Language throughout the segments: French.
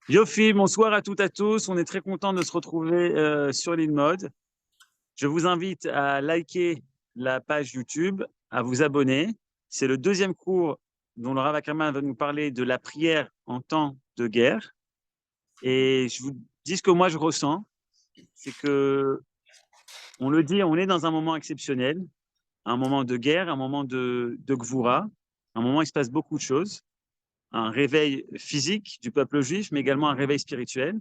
Yofi, bonsoir à toutes et à tous. On est très content de se retrouver sur l'InMode. Je vous invite à liker la page YouTube, à vous abonner. C'est le deuxième cours dont le Rav Ackerman va nous parler de la prière en temps de guerre. Et je vous dis ce que moi je ressens, c'est que, on le dit, on est dans un moment exceptionnel, un moment de guerre, un moment de Gvoura, un moment où il se passe beaucoup de choses, un réveil physique du peuple juif, mais également un réveil spirituel.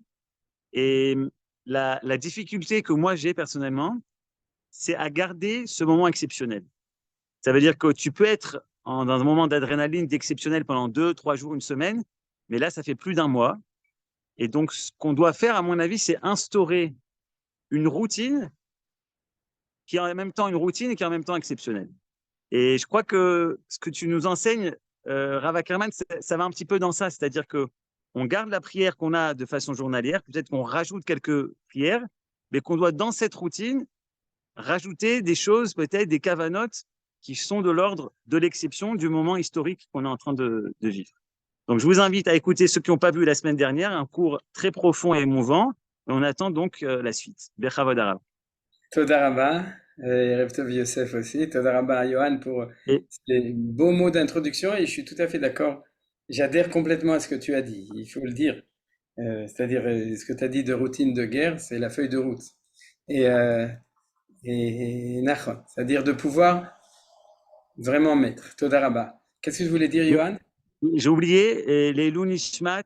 Et la difficulté que moi j'ai personnellement, c'est à garder ce moment exceptionnel. Ça veut dire que tu peux être dans un moment d'adrénaline, d'exceptionnel pendant 2, 3 jours, une semaine, mais là, ça fait plus d'un mois. Et donc, ce qu'on doit faire, à mon avis, c'est instaurer une routine qui est en même temps une routine et qui est en même temps exceptionnelle. Et je crois que ce que tu nous enseignes, Rav Ackerman, ça va un petit peu dans ça. C'est-à-dire que on garde la prière qu'on a de façon journalière, peut-être qu'on rajoute quelques prières, mais qu'on doit, dans cette routine, rajouter des choses, peut-être des cavanotes qui sont de l'ordre de l'exception du moment historique qu'on est en train de vivre. Donc, je vous invite à écouter ceux qui n'ont pas vu la semaine dernière, un cours très profond et émouvant. Et on attend donc la suite. Bechavod Arav. Toda Rabba, Erev Tov Yosef aussi. Toda Rabba à Johan pour Et ces beaux mots d'introduction et je suis tout à fait d'accord. J'adhère complètement à ce que tu as dit, il faut le dire. C'est-à-dire, ce que tu as dit de routine de guerre, c'est la feuille de route. Et, euh, et nachon, c'est-à-dire de pouvoir vraiment mettre. Toda Rabba. Qu'est-ce que je voulais dire, Johan? j'ai oublié les Nishmat,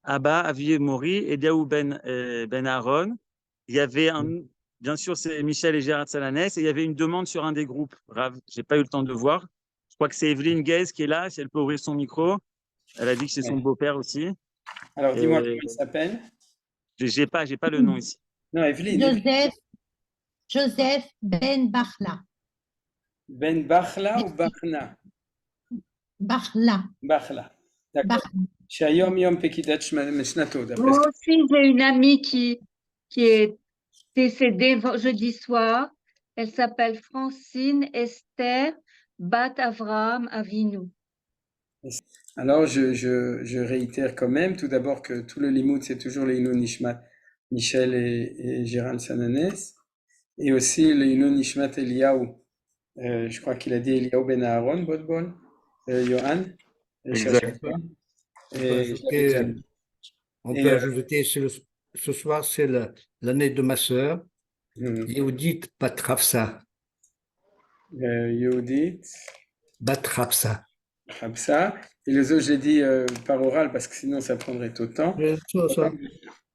Abba, Aviv Mori, Eliaou ben Aaron. Il y avait bien sûr, c'est Michel et Gérard Salanès, et il y avait une demande sur un des groupes. Rav, j'ai pas eu le temps de voir. Je crois que c'est Evelyne Guez qui est là, si elle peut ouvrir son micro. Elle a dit que c'est son Ouais. beau-père aussi. Alors, dis-moi Et comment il s'appelle? j'ai pas le nom ici. Non, Evelyne. Joseph, Joseph Ben Bachla. Ben Bachla ou Bachna? Bachla. Bachla. D'accord. Bachla. Shayom Yom Pekidach Meshnato, d'après ce Moi que... aussi, j'ai une amie qui est décédée jeudi soir. Elle s'appelle Francine Esther Bat Avraham Avinu. Alors, je réitère quand même, tout d'abord que tout le limoud, c'est toujours les Ilou Nishmat, Michel et Gérald Sananès, et aussi les Ilou Nishmat Eliaou. Je crois qu'il a dit Eliaou Ben Aaron, Bodbol, Johan, cherche Exact. pas. On peut Et je l'avais déjà ajouter, dit. on Et, peut ajouter ce soir, c'est l'année de ma sœur, Yehudit Batrafsa. Yehudit, Batrafsa. Hamsa, et les autres, je l'ai dit par oral, parce que sinon ça prendrait tout le temps. Ça.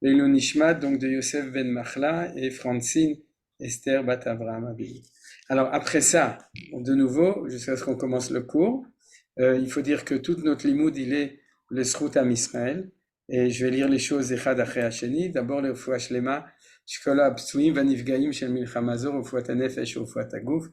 Les Ilou Nishmat, donc de Yosef Ben Machla et Francine Esther Bat Avraham Avinu. Alors après ça, de nouveau, jusqu'à ce qu'on commence le cours, il faut dire que toute notre limoud, il est le Srout Am Israël, et je vais lire les choses Echad Achrei Hasheni. D'abord le Refoua Shlema, Shkola Aptsuim Vanifgaim Shel Milchama Zor, Refoua Hanefesh, Refoua Haguf.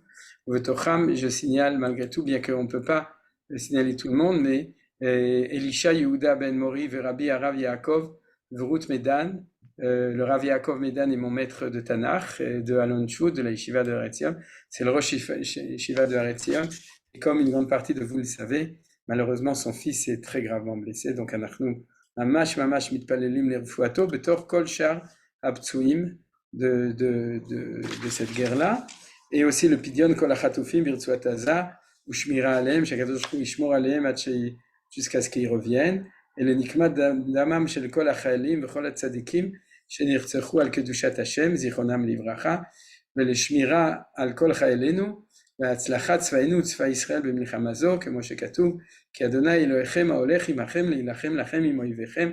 Vetocham, je signale malgré tout, bien qu'on ne peut pas signaler tout le monde, mais Elisha Yehuda Ben Mori Verabi Arav Yaakov Vrut Medan, le Rav Yaakov Medan est mon maître de Tanakh, de Alon Chou, de la Yeshiva de Haretzion. C'est le Rosh Yeshiva de Haretzion. Et comme une grande partie de vous le savez, malheureusement son fils est très gravement blessé. Donc, anachnu mamash mitpalelim lerfuato betor kol shar abtsuim de cette guerre-là. Et aussi le Pidyon kol achatufim birtsuat Haza, ou shmira alem, shakadosh hu yishmor alem jusqu'à ce qu'ils reviennent. Et le nikmat damam shel kol hachayalim v'chol hatzadikim שנרצחו על קדושת השם, זיכרונם לברכה, ולשמירה על כל חיילינו, והצלחת צבאנו וצבא ישראל במלחמה זו, כמו שכתוב, כי אדוני אלוהיכם ההולך עמכם להילחם לכם עם אויביכם,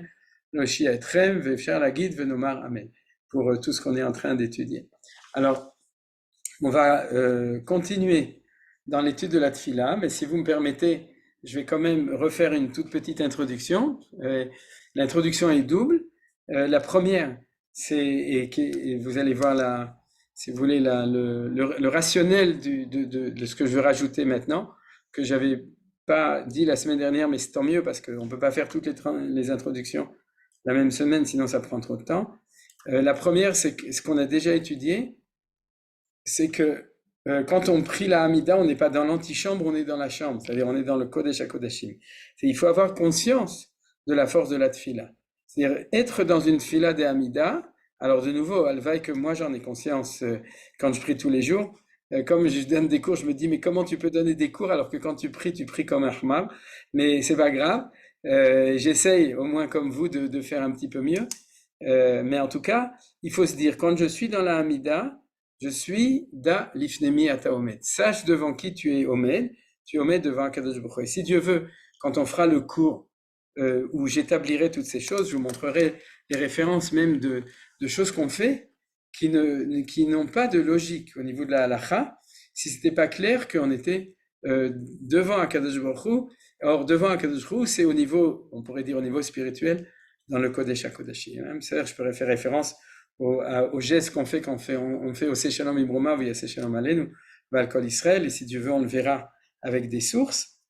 להושיע אתכם, ואפשר להגיד ונאמר אמן, pour tout ce qu'on est en train d'étudier. Alors, on va continuer dans l'étude de la Tfila, mais si vous me permettez, je vais quand même refaire une toute petite introduction. L'introduction est double. La première, c'est, et vous allez voir là, si vous voulez, le rationnel de ce que je veux rajouter maintenant, que j'avais pas dit la semaine dernière, mais c'est tant mieux parce qu'on ne peut pas faire toutes les introductions la même semaine, sinon ça prend trop de temps. La première, c'est ce qu'on a déjà étudié, c'est que quand on prie la Hamida, on n'est pas dans l'antichambre, on est dans la chambre, c'est-à-dire on est dans le Kodesh HaKodashim. Il faut avoir conscience de la force de la tfila. C'est-à-dire être dans une tfila des Hamida. Alors de nouveau, alvaï que moi j'en ai conscience quand je prie tous les jours. Comme je donne des cours, je me dis mais comment tu peux donner des cours alors que quand tu pries comme un Ahmad. Mais c'est pas grave. J'essaye au moins comme vous de faire un petit peu mieux. Mais en tout cas, il faut se dire quand je suis dans la Hamida, je suis da lifnemi ata omed. Sache devant qui tu es omed. Tu es omed devant Akadosh Baruch Hu. Et si Dieu veut, quand on fera le cours où j'établirai toutes ces choses, je vous montrerai les références même de choses qu'on fait qui n'ont pas de logique au niveau de la halakha, si c'était pas clair qu'on était devant Akadosh Baruch Hu. Or, devant Akadosh Baruch Hu, c'est au niveau, on pourrait dire au niveau spirituel, dans le Kodesh HaKodashim. C'est-à-dire, je pourrais faire référence au geste qu'on fait quand on fait au Shalom Ibroma, ou Shalom Aleinu, Val Kol Israël, et si Dieu veut, on le verra avec des sources.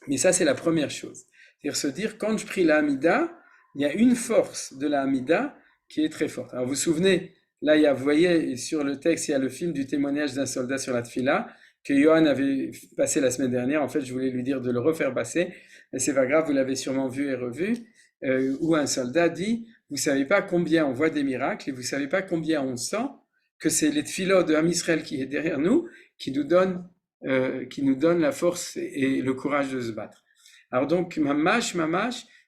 Mais ça, c'est la première chose. C'est-à-dire se dire, quand je prie la Hamida, il y a une force de la Hamida qui est très forte. Alors, vous vous souvenez, là, vous voyez, sur le texte, il y a le film du témoignage d'un soldat sur la Tfila, que Johan avait passé la semaine dernière. En fait, je voulais lui dire de le refaire passer, mais c'est pas grave, vous l'avez sûrement vu et revu, où un soldat dit, vous savez pas combien on voit des miracles, et vous savez pas combien on sent que c'est les Tfilos de Ham Israël qui est derrière nous, qui nous donne la force et le courage de se battre. Alors donc, mamash,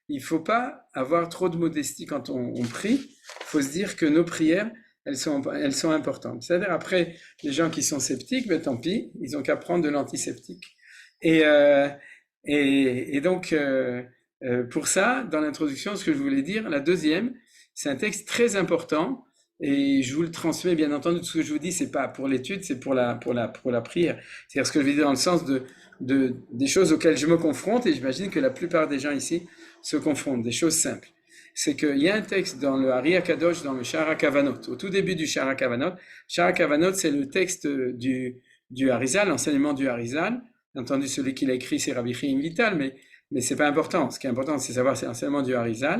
il faut pas avoir trop de modestie quand on prie. Il faut se dire que nos prières, elles sont importantes. C'est-à-dire après, les gens qui sont sceptiques, ben tant pis, ils ont qu'à prendre de l'antiseptique. Et donc, pour ça, dans l'introduction, ce que je voulais dire, la deuxième, c'est un texte très important. Et je vous le transmets, bien entendu, tout ce que je vous dis, c'est pas pour l'étude, c'est pour la prière. C'est-à-dire ce que je veux dire dans le sens des choses auxquelles je me confronte, et j'imagine que la plupart des gens ici se confrontent, des choses simples. C'est qu'il y a un texte dans le Ari HaKadosh, dans le Sha'ar HaKavanot, au tout début du Sha'ar HaKavanot. Sha'ar HaKavanot, c'est le texte du Harizal, l'enseignement du Harizal. Bien entendu, celui qui l'a écrit, c'est Rabbi Chaim Vital, mais c'est pas important. Ce qui est important, c'est savoir, c'est l'enseignement du Harizal.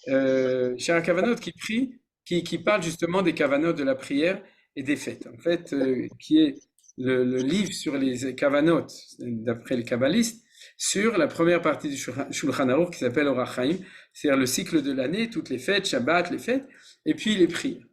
Sha'ar HaKavanot qui parle justement des kavanot de la prière et des fêtes. En fait, qui est le livre sur les kavanot, d'après les kabbalistes, sur la première partie du Shulchan Aruch qui s'appelle Orach Chaim, c'est-à-dire le cycle de l'année, toutes les fêtes, Shabbat, les fêtes, et puis les prières.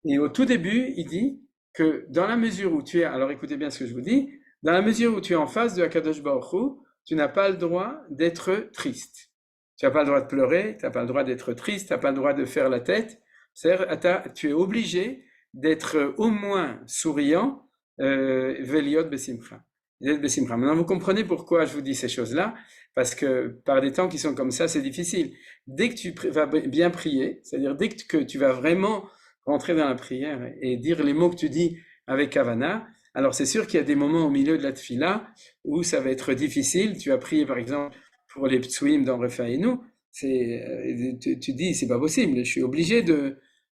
Et au tout début, il dit que dans la mesure où tu es, alors écoutez bien ce que je vous dis, dans la mesure où tu es en face de Akadosh Baruch Hu, tu n'as pas le droit d'être triste. Tu n'as pas le droit de pleurer, tu n'as pas le droit d'être triste, tu n'as pas le droit de faire la tête. C'est-à-dire, tu es obligé d'être au moins souriant, Veliot Besimcha. Maintenant, vous comprenez pourquoi je vous dis ces choses-là, parce que par des temps qui sont comme ça, c'est difficile. Dès que tu vas bien prier, c'est-à-dire dès que tu vas vraiment rentrer dans la prière et dire les mots que tu dis avec Havana, alors c'est sûr qu'il y a des moments au milieu de la tfila où ça va être difficile. Tu as prié par exemple pour les ptsuim dans Refaïnu, tu dis c'est pas possible, je suis obligé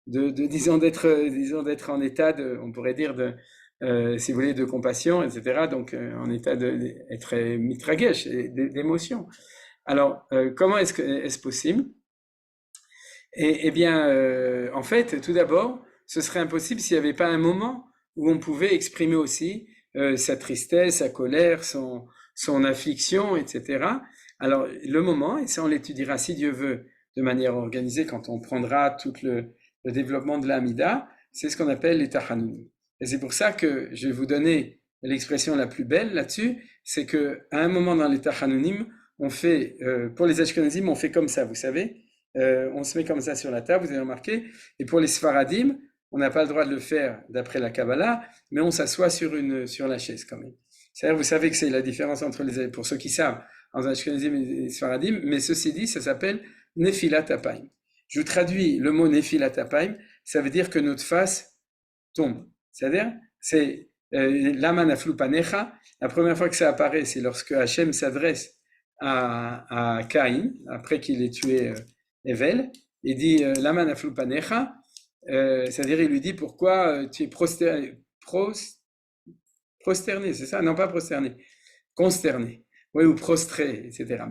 disons d'être en état on pourrait dire si vous voulez, de compassion, etc. Donc, en état d'être mitragesh, d'émotion. Alors, comment est-ce possible? Eh bien, en fait, tout d'abord, ce serait impossible s'il n'y avait pas un moment où on pouvait exprimer aussi sa tristesse, sa colère, son affliction, etc. Alors, le moment, et ça on l'étudiera si Dieu veut, de manière organisée, quand on prendra tout le développement de l'Amida, c'est ce qu'on appelle les Tachanun. Et c'est pour ça que je vais vous donner l'expression la plus belle là-dessus, c'est qu'à un moment dans les Tachanunim, on fait, pour les Ashkenazim, on fait comme ça, vous savez, on se met comme ça sur la table, vous avez remarqué, et pour les Sfaradim, on n'a pas le droit de le faire d'après la Kabbalah, mais on s'assoit sur la chaise quand même. C'est-à-dire, vous savez que c'est la différence entre pour ceux qui savent, entre Ashkenazim et Sfaradim, mais ceci dit, ça s'appelle Nefilat Apayim. Je vous traduis le mot Nefilat Apayim, ça veut dire que notre face tombe. C'est-à-dire, c'est Lama naflu panecha. La première fois que ça apparaît, c'est lorsque Hachem s'adresse à Caïn, après qu'il ait tué Evel. Il dit Lama naflu panecha, c'est-à-dire il lui dit pourquoi tu es prosterné, c'est ça? Non, pas prosterné, consterné. Oui, ou prostré, etc.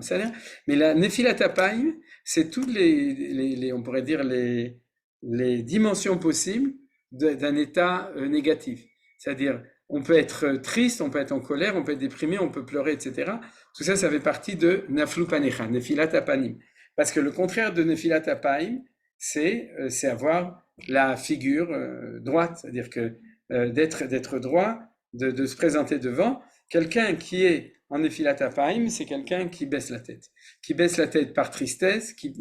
Mais la Nefilat Apayim, c'est toutes on pourrait dire les dimensions possibles d'un état négatif. C'est-à-dire, on peut être triste, on peut être en colère, on peut être déprimé, on peut pleurer, etc. Tout ça, ça fait partie de Naflu Panecha, Nefilat Apanim. Parce que le contraire de Nefilat Apaim, c'est avoir la figure droite, c'est-à-dire que d'être droit, de se présenter devant. Quelqu'un qui est en Nefilat Apaim, c'est quelqu'un qui baisse la tête par tristesse, qui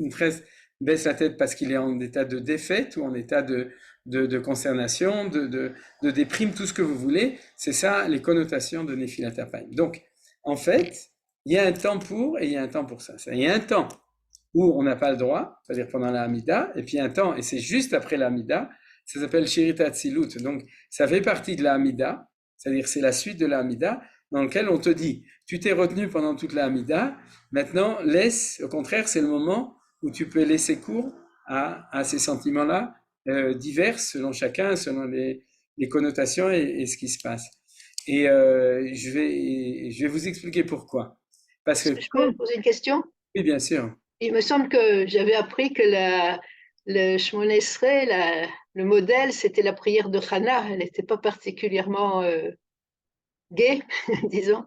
baisse la tête parce qu'il est en état de défaite ou en état de consternation, de déprime, tout ce que vous voulez. C'est ça les connotations de Nefilat Apaim. Donc, en fait, il y a un temps pour et il y a un temps pour ça. Il y a un temps où on n'a pas le droit, c'est-à-dire pendant la Hamida, et puis un temps, et c'est juste après la Hamida, ça s'appelle Shirita Tzilut. Donc, ça fait partie de la Hamida, c'est-à-dire c'est la suite de la Hamida, dans lequel on te dit, tu t'es retenu pendant toute la Hamida, maintenant laisse, au contraire, c'est le moment où tu peux laisser cours à ces sentiments-là, divers selon chacun, selon les connotations et ce qui se passe. Et je vais vous expliquer pourquoi. Parce que, Je peux vous poser une question? oui, bien sûr. Il me semble que j'avais appris que le Shmoneh Esrei, le modèle, c'était la prière de Hannah. Elle n'était pas particulièrement gaie, disons.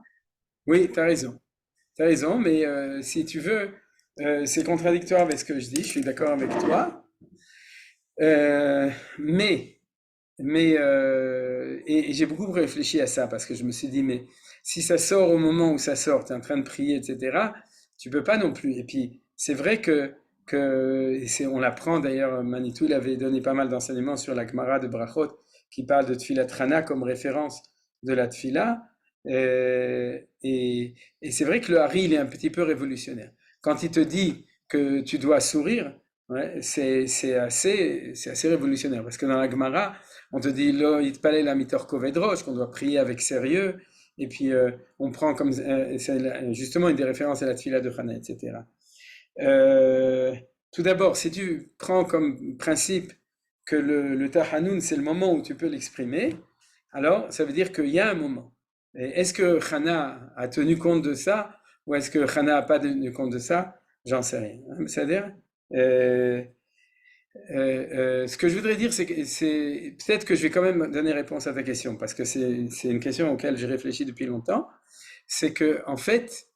Oui, tu as raison, mais si tu veux, c'est contradictoire avec ce que je dis, je suis d'accord avec toi. Et j'ai beaucoup réfléchi à ça parce que je me suis dit, mais si ça sort au moment où ça sort, tu es en train de prier, etc., tu peux pas non plus. Et puis, c'est vrai on l'apprend d'ailleurs, Manitou, il avait donné pas mal d'enseignements sur la Gemara de Brachot qui parle de Tfilat Hana comme référence de la Tfila. Et c'est vrai que le Hari, il est un petit peu révolutionnaire. Quand il te dit que tu dois sourire, ouais, c'est assez révolutionnaire. Parce que dans la Gemara, on te dit Lo yitpalel hamitor koved rosh, qu'on doit prier avec sérieux. Et puis, on prend comme. C'est justement une des références à la Tfila de Hana, etc. Tout d'abord, si tu prends comme principe que le Tahanoun, c'est le moment où tu peux l'exprimer, alors ça veut dire qu'il y a un moment. Et est-ce que Hana a tenu compte de ça ou est-ce que Hana n'a pas tenu compte de ça? J'en sais rien. C'est-à-dire, ce que je voudrais dire, c'est peut-être que je vais quand même donner réponse à ta question parce que c'est une question auquel j'ai réfléchi depuis longtemps. C'est que, en fait,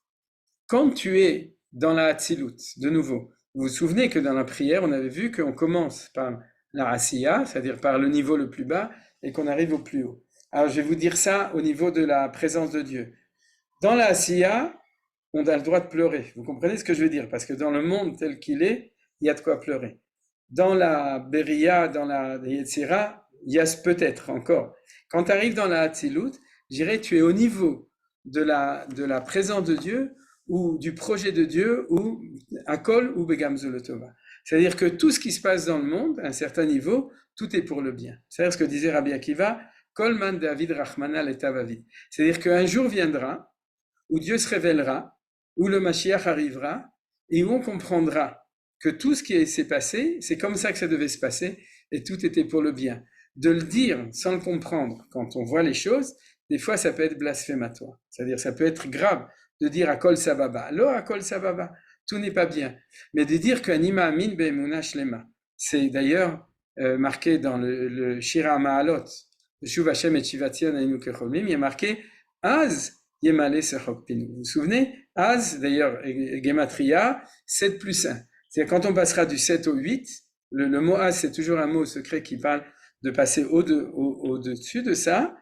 quand tu es dans la Hatzilut, de nouveau, vous vous souvenez que dans la prière, on avait vu qu'on commence par la Asiya, c'est-à-dire par le niveau le plus bas, et qu'on arrive au plus haut. Alors, je vais vous dire ça au niveau de la présence de Dieu. Dans la Asiya, on a le droit de pleurer. Vous comprenez ce que je veux dire? Parce que dans le monde tel qu'il est, il y a de quoi pleurer. Dans la Beria, dans la Yetzira, il y a peut-être encore. Quand tu arrives dans la Hatzilut, je dirais tu es au niveau de la présence de Dieu ou du projet de Dieu ou Akol ou Begam Zolotova. C'est-à-dire que tout ce qui se passe dans le monde, à un certain niveau, tout est pour le bien. C'est-à-dire ce que disait Rabbi Akiva, Kolman David Rachmana Letavavid. C'est-à-dire qu'un jour viendra où Dieu se révélera, où le Mashiach arrivera et où on comprendra que tout ce qui s'est passé, c'est comme ça que ça devait se passer et tout était pour le bien. De le dire sans le comprendre quand on voit les choses, des fois ça peut être blasphématoire. C'est-à-dire ça peut être grave de dire Akol Sababa. Alors Akol Sababa, tout n'est pas bien. Mais de dire qu'Anima Amin Be'emuna Shlema, c'est d'ailleurs marqué dans le Shira Ma'alot, le Shuv Hashem et Shivatzion Ainu Kecholmim, il y a marqué Az Yemale Sechokpinu. Vous vous souvenez? Az, d'ailleurs, Gematria, 7 plus 1. C'est-à-dire quand on passera du 7 au 8, le mot Az, c'est toujours un mot secret qui parle de passer au-dessus de ça.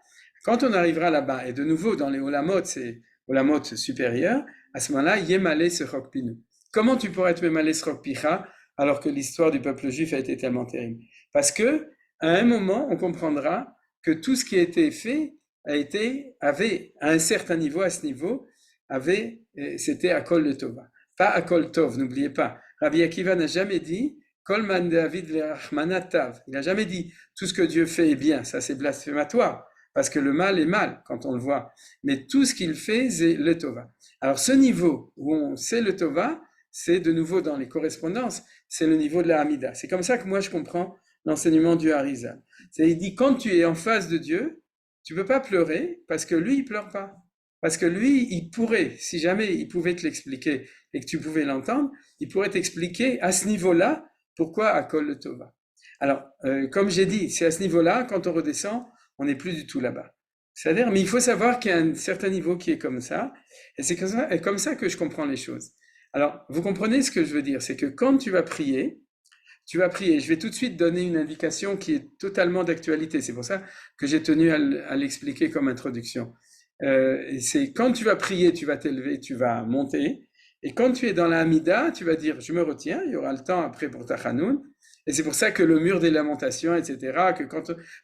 Quand on arrivera là-bas, et de nouveau dans les Olamot, c'est Olamot supérieur, à ce moment-là, Yemale Sechokpinu. Comment tu pourrais être Yemale Sechokpicha alors que l'histoire du peuple juif a été tellement terrible? Parce que, à un moment, on comprendra que tout ce qui a été fait avait, à un certain niveau, à ce niveau, c'était Akol le Tova. Pas Akol Tov, n'oubliez pas. Rabbi Akiva n'a jamais dit Kol man David le'achmana tav. Il n'a jamais dit tout ce que Dieu fait est bien. Ça, c'est blasphématoire. Parce que le mal est mal quand on le voit. Mais tout ce qu'il fait, c'est le Tova. Alors, ce niveau où on sait le Tova, c'est de nouveau dans les correspondances, c'est le niveau de la Hamida. C'est comme ça que moi je comprends l'enseignement du Harizal. Il dit quand tu es en face de Dieu, tu ne peux pas pleurer parce que lui, il ne pleure pas. Parce que lui, il pourrait, si jamais il pouvait te l'expliquer et que tu pouvais l'entendre, il pourrait t'expliquer à ce niveau-là pourquoi Akol le Tova. Alors, comme j'ai dit, c'est à ce niveau-là, quand on redescend, on n'est plus du tout là-bas. C'est-à-dire, mais il faut savoir qu'il y a un certain niveau qui est comme ça, et c'est comme ça que je comprends les choses. Alors, vous comprenez ce que je veux dire? C'est que quand tu vas prier, je vais tout de suite donner une indication qui est totalement d'actualité. C'est pour ça que j'ai tenu à l'expliquer comme introduction. C'est quand tu vas prier, tu vas t'élever, tu vas monter. Et quand tu es dans la Hamida, tu vas dire, je me retiens, il y aura le temps après pour ta Hanoun. Et c'est pour ça que le mur des lamentations, etc., que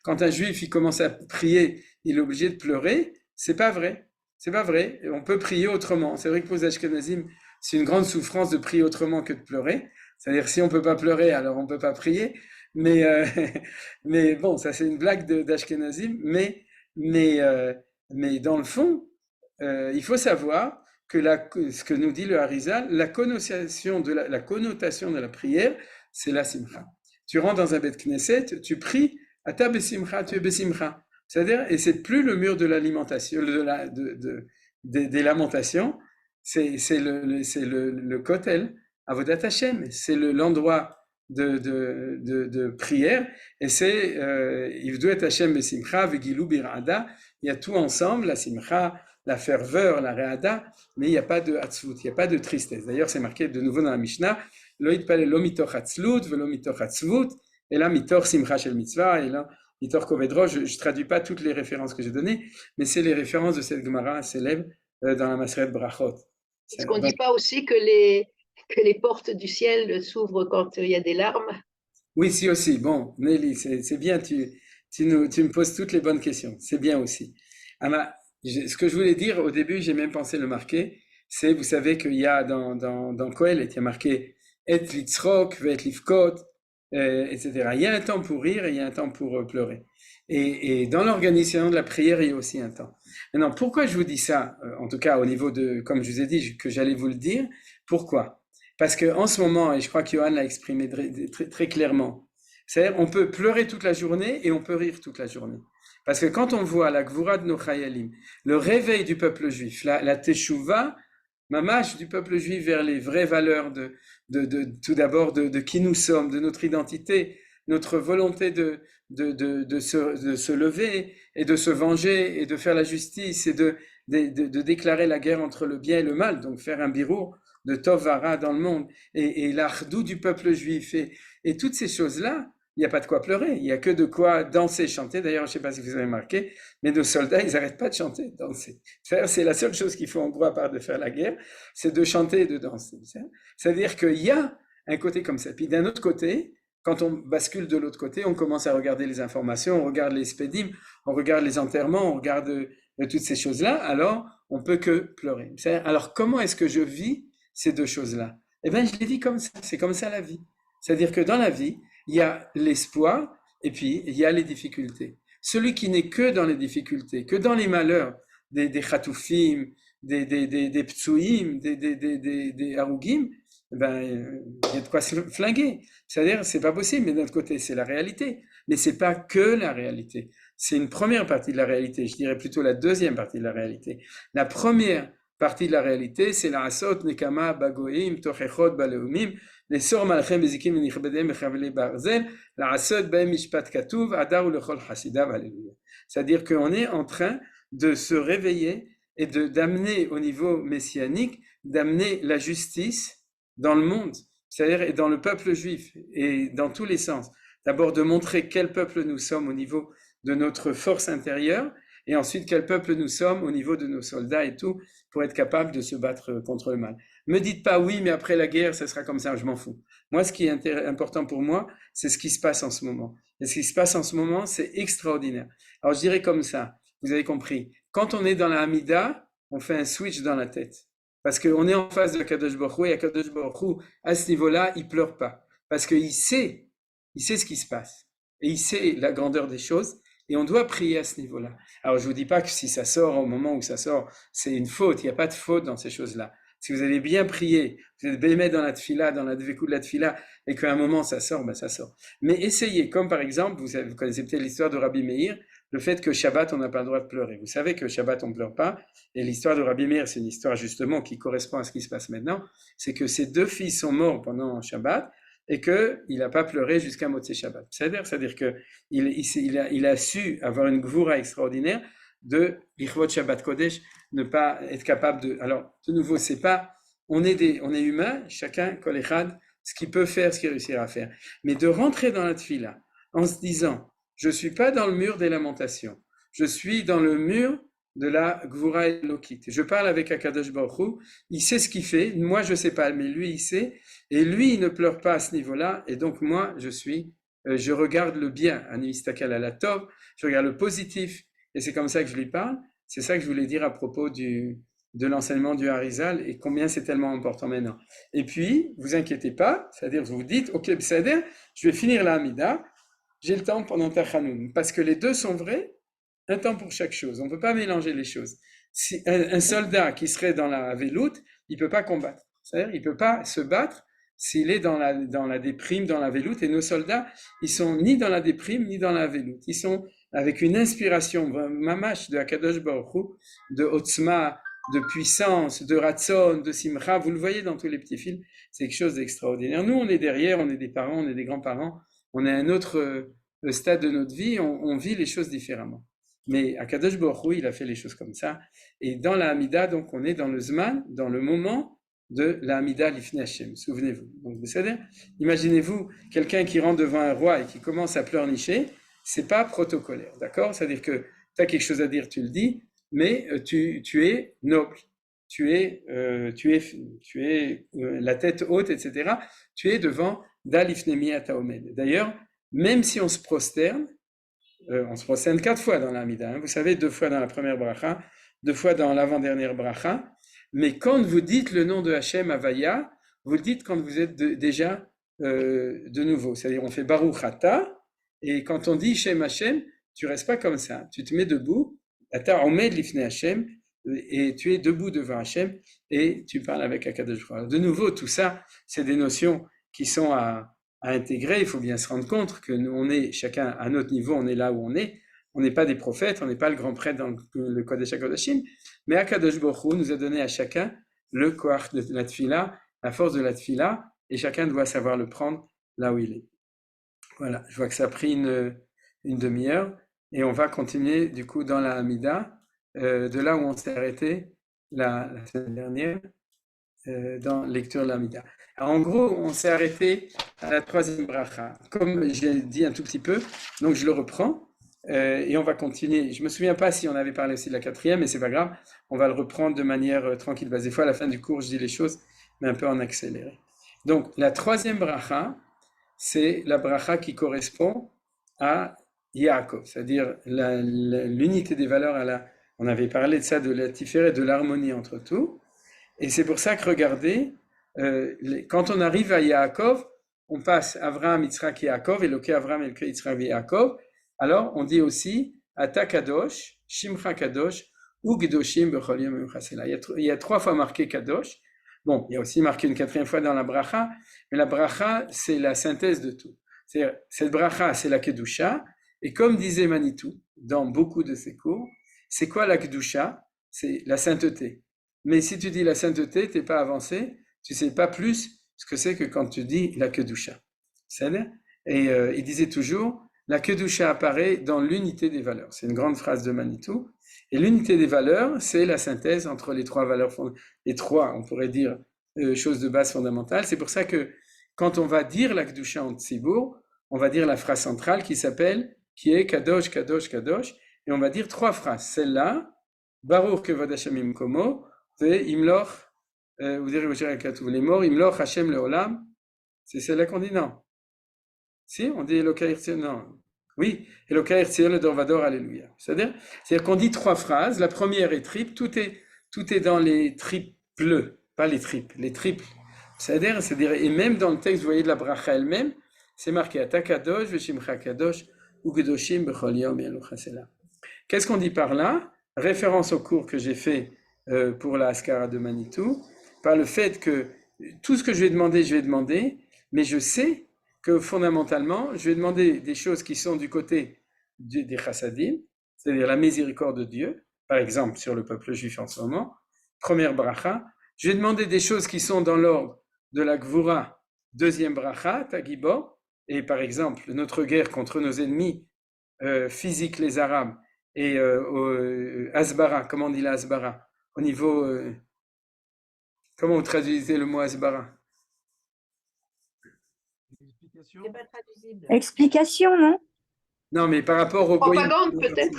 quand un juif il commence à prier, il est obligé de pleurer, c'est pas vrai. C'est pas vrai. Et on peut prier autrement. C'est vrai que pour les Ashkenazim, c'est une grande souffrance de prier autrement que de pleurer. C'est-à-dire, si on peut pas pleurer, alors on peut pas prier. Mais, mais bon, ça c'est une blague d'Ashkenazim. Mais dans le fond, il faut savoir que ce que nous dit le Harizal, la connotation de la prière, c'est la simcha. Tu rentres dans un bet knesset, tu pries, ata besimcha, tu es besimcha. C'est-à-dire, et c'est plus le mur de l'alimentation, des lamentations, c'est le kotel, avodat Hashem, c'est l'endroit de prière, et c'est Ivduet Hashem besimcha vegilou birada. Il y a tout ensemble, la simcha, la ferveur, la re'ada, mais il n'y a pas de hatzlut, il n'y a pas de tristesse. D'ailleurs, c'est marqué de nouveau dans la Mishnah, lo yitpalel lo mitoch hatzlut velo mitoch hatzvut, et là mitoch simcha shel mitzvah, et là mitoch koved rosh. Je ne traduis pas toutes les références que j'ai données, mais c'est les références de cette Gemara célèbre dans la Maseret Brachot. Est-ce qu'on ne dit pas aussi que les portes du ciel s'ouvrent quand il y a des larmes? Oui, si aussi. Bon, Nelly, c'est bien, tu me poses toutes les bonnes questions. C'est bien aussi. Ce que je voulais dire au début, j'ai même pensé le marquer, c'est, vous savez qu'il y a dans Kohelet, il y a marqué Et litzrok, vet livkot, etc. Il y a un temps pour rire et il y a un temps pour pleurer. Et dans l'organisation de la prière, il y a aussi un temps. Maintenant, pourquoi je vous dis ça, en tout cas au niveau de, comme je vous ai dit, que j'allais vous le dire, pourquoi? Parce qu'en ce moment, et je crois que Johan l'a exprimé très, très clairement, c'est-à-dire on peut pleurer toute la journée et on peut rire toute la journée. Parce que quand on voit la Gvura de nos Chayalim, le réveil du peuple juif, la Teshuvah, mamash du peuple juif vers les vraies valeurs tout d'abord de qui nous sommes, de notre identité, notre volonté de se lever et de se venger et de faire la justice et de déclarer la guerre entre le bien et le mal, donc faire un birour de Tov Vara dans le monde, et l'ardou du peuple juif, et toutes ces choses-là, il n'y a pas de quoi pleurer, il n'y a que de quoi danser, chanter. D'ailleurs, je ne sais pas si vous avez remarqué, mais nos soldats, ils n'arrêtent pas de chanter, de danser. C'est la seule chose qu'il faut en gros, à part de faire la guerre, c'est de chanter et de danser. C'est-à-dire qu'il y a un côté comme ça. Puis d'un autre côté, quand on bascule de l'autre côté, on commence à regarder les informations, on regarde les spédim, on regarde les enterrements, on regarde toutes ces choses-là, alors on peut que pleurer. Alors comment est-ce que je vis ces deux choses-là? Eh bien, je les vis comme ça, c'est comme ça la vie. C'est-à-dire que dans la vie, il y a l'espoir et puis il y a les difficultés. Celui qui n'est que dans les difficultés, que dans les malheurs, des chatoufim, des ptsouim, des harougim, ben, il y a de quoi se flinguer. C'est-à-dire, c'est pas possible, mais d'un autre côté, c'est la réalité. Mais c'est pas que la réalité. C'est une première partie de la réalité. Je dirais plutôt la deuxième partie de la réalité. La première partie de la réalité, c'est la asot nekama bagoim tochechot baleumim les sor malchem bezikim nichbedem bechavle barzel la asot baem mishpat katuv adar ulechol hasidav alléluia. C'est-à-dire qu'on est en train de se réveiller et d'amener au niveau messianique, d'amener la justice dans le monde, c'est-à-dire et dans le peuple juif et dans tous les sens. D'abord de montrer quel peuple nous sommes au niveau de notre force intérieure et ensuite quel peuple nous sommes au niveau de nos soldats et tout pour être capable de se battre contre le mal. Me dites pas oui, mais après la guerre, ça sera comme ça, je m'en fous. Moi, ce qui est important pour moi, c'est ce qui se passe en ce moment. Et ce qui se passe en ce moment, c'est extraordinaire. Alors, je dirais comme ça, vous avez compris, quand on est dans la Hamida, on fait un switch dans la tête. Parce qu'on est en face de Kadosh Baruch Hu, et Kadosh Baruch Hu, à ce niveau-là, il pleure pas. Parce qu'il sait ce qui se passe. Et il sait la grandeur des choses. Et on doit prier à ce niveau-là. Alors, je vous dis pas que si ça sort au moment où ça sort, c'est une faute. Il n'y a pas de faute dans ces choses-là. Si vous avez bien prié, vous êtes bémé dans la tfila, dans la dvekou de la tfila, et qu'à un moment ça sort, ben ça sort. Mais essayez, comme par exemple, vous connaissez peut-être l'histoire de Rabbi Meir, le fait que Shabbat, on n'a pas le droit de pleurer. Vous savez que Shabbat, on ne pleure pas. Et l'histoire de Rabbi Meir, c'est une histoire justement qui correspond à ce qui se passe maintenant. C'est que ses deux fils sont morts pendant Shabbat, et qu'il n'a pas pleuré jusqu'à Motzei Shabbat. C'est-à-dire qu'il a su avoir une gvura extraordinaire de l'Ichvot Shabbat Kodesh, ne pas être capable de... Alors, de nouveau, c'est pas... on est humains, chacun, kol echad, ce qu'il peut faire, ce qu'il réussira à faire. Mais de rentrer dans la tfila en se disant, je ne suis pas dans le mur des lamentations, je suis dans le mur de la Gvura Elokit. Je parle avec Akadosh Baruch Hu, il sait ce qu'il fait, moi je ne sais pas, mais lui il sait, et lui il ne pleure pas à ce niveau-là, et donc moi je regarde le bien, Anivistakal ala Tov, je regarde le positif, et c'est comme ça que je lui parle. C'est ça que je voulais dire à propos de l'enseignement du Harizal et combien c'est tellement important maintenant. Et puis, vous inquiétez pas, c'est-à-dire vous vous dites, ok, c'est-à-dire, je vais finir la Hamida, j'ai le temps pendant Tachanoun, parce que les deux sont vrais, un temps pour chaque chose. On ne peut pas mélanger les choses. Si un soldat qui serait dans la veloute, il ne peut pas combattre. C'est-à-dire, il ne peut pas se battre s'il est dans la déprime, dans la veloute. Et nos soldats, ils sont ni dans la déprime, ni dans la veloute. Ils sont avec une inspiration, mamash, de Akadosh Baruch Hu, de Otzma, de puissance, de Ratzon, de Simcha. Vous le voyez dans tous les petits films. C'est quelque chose d'extraordinaire. Nous, on est derrière, on est des parents, on est des grands-parents. On est à un autre stade de notre vie. On vit les choses différemment. Mais Akadosh Baruch Hu, il a fait les choses comme ça. Et dans la Hamida, donc, on est dans le Zman, dans le moment de la Hamida Lifnei Hashem. Souvenez-vous. Donc, c'est-à-dire, imaginez-vous quelqu'un qui rentre devant un roi et qui commence à pleurnicher. C'est pas protocolaire, d'accord? C'est-à-dire que tu as quelque chose à dire, tu le dis, mais tu es noble, tu es la tête haute, etc. Tu es devant Dalifnemi Ataomed. D'ailleurs, même si on se prosterne 4 fois dans la Hamida, hein, vous savez, 2 fois dans la première bracha, 2 fois dans l'avant-dernière bracha, mais quand vous dites le nom de Hachem Havaya, vous le dites quand vous êtes déjà de nouveau. C'est-à-dire, on fait Baruch Ata, et quand on dit Shem Hashem, tu restes pas comme ça. Tu te mets debout, Ata Omed Lifnei Hashem, et tu es debout devant Hashem, et tu parles avec Akadosh Baruch Hu. De nouveau, tout ça, c'est des notions qui sont à intégrer. Il faut bien se rendre compte que nous, on est chacun à notre niveau, on est là où on est. On n'est pas des prophètes, on n'est pas le grand prêtre dans le Kodesh HaKodashim, mais Akadosh Baruch Hu nous a donné à chacun le koach de la tfila, la force de la tfila, et chacun doit savoir le prendre là où il est. Voilà, je vois que ça a pris une demi-heure et on va continuer du coup dans la Hamida, de là où on s'est arrêté la semaine dernière, dans lecture de la Hamida. Alors en gros, on s'est arrêté à la 3e bracha, comme j'ai dit un tout petit peu, donc je le reprends et on va continuer. Je me souviens pas si on avait parlé aussi de la 4e, mais c'est pas grave, on va le reprendre de manière tranquille, parce que des fois à la fin du cours je dis les choses, mais un peu en accéléré. Donc la 3e bracha, c'est la bracha qui correspond à Yaakov, c'est-à-dire l'unité des valeurs. On avait parlé de ça, de la tiferet, de l'harmonie entre tout. Et c'est pour ça que regardez, quand on arrive à Yaakov, on passe Avraham, Yitzhak et Yaakov, Eloké Avraham, Eloké Yitzhak et Yaakov. Alors on dit aussi Ata Kadosh, Shimcha Kadosh, ou Gedoshim Bechol Yom Chasela. Il y a 3 fois marqué Kadosh. Bon, il y a aussi marqué une 4e fois dans la bracha, mais la bracha, c'est la synthèse de tout. C'est-à-dire, cette bracha, c'est la Kedusha, et comme disait Manitou, dans beaucoup de ses cours, c'est quoi la Kedusha? C'est la sainteté. Mais si tu dis la sainteté, tu n'es pas avancé, tu ne sais pas plus ce que c'est que quand tu dis la Kedusha. C'est-à-dire, et il disait toujours, la Kedusha apparaît dans l'unité des valeurs. C'est une grande phrase de Manitou. Et l'unité des valeurs, c'est la synthèse entre les 3 valeurs, les 3, on pourrait dire, choses de base fondamentales. C'est pour ça que quand on va dire la Kedusha en Tzibour, on va dire la phrase centrale qui est Kadosh, Kadosh, Kadosh, et on va dire 3 phrases. Celle-là, Baruch Kevod Hashem Imkomo, et Imloch, vous direz les morts, Imloch Hashem Leolam, c'est celle-là qu'on dit non. Si, on dit Elokai Irtzion, non. Oui, Elokai Irtzion le Dorvador, Alléluia. C'est-à-dire qu'on dit 3 phrases, la première est triple, tout est dans les triples, pas les triples, les triples. C'est-à-dire, et même dans le texte, vous voyez de la bracha elle-même, c'est marqué Ata Kadosh, Veshimcha Kadosh, ou Gedoshim Bechol Yom Yom Chasela. Qu'est-ce qu'on dit par là? Référence au cours que j'ai fait pour la Haskara de Manitou, par le fait que tout ce que je vais demander, mais je sais que fondamentalement, je vais demander des choses qui sont du côté des chassadim, c'est-à-dire la miséricorde de Dieu, par exemple sur le peuple juif en ce moment, première bracha. Je vais demander des choses qui sont dans l'ordre de la Gvura, 2e bracha, Tagibo, et par exemple notre guerre contre nos ennemis physiques, les Arabes, et Asbara, comment on dit la Asbara, au niveau, Comment vous traduisez le mot asbara? Explication, non? Non, mais par rapport au goyim. Propagande, peut-être.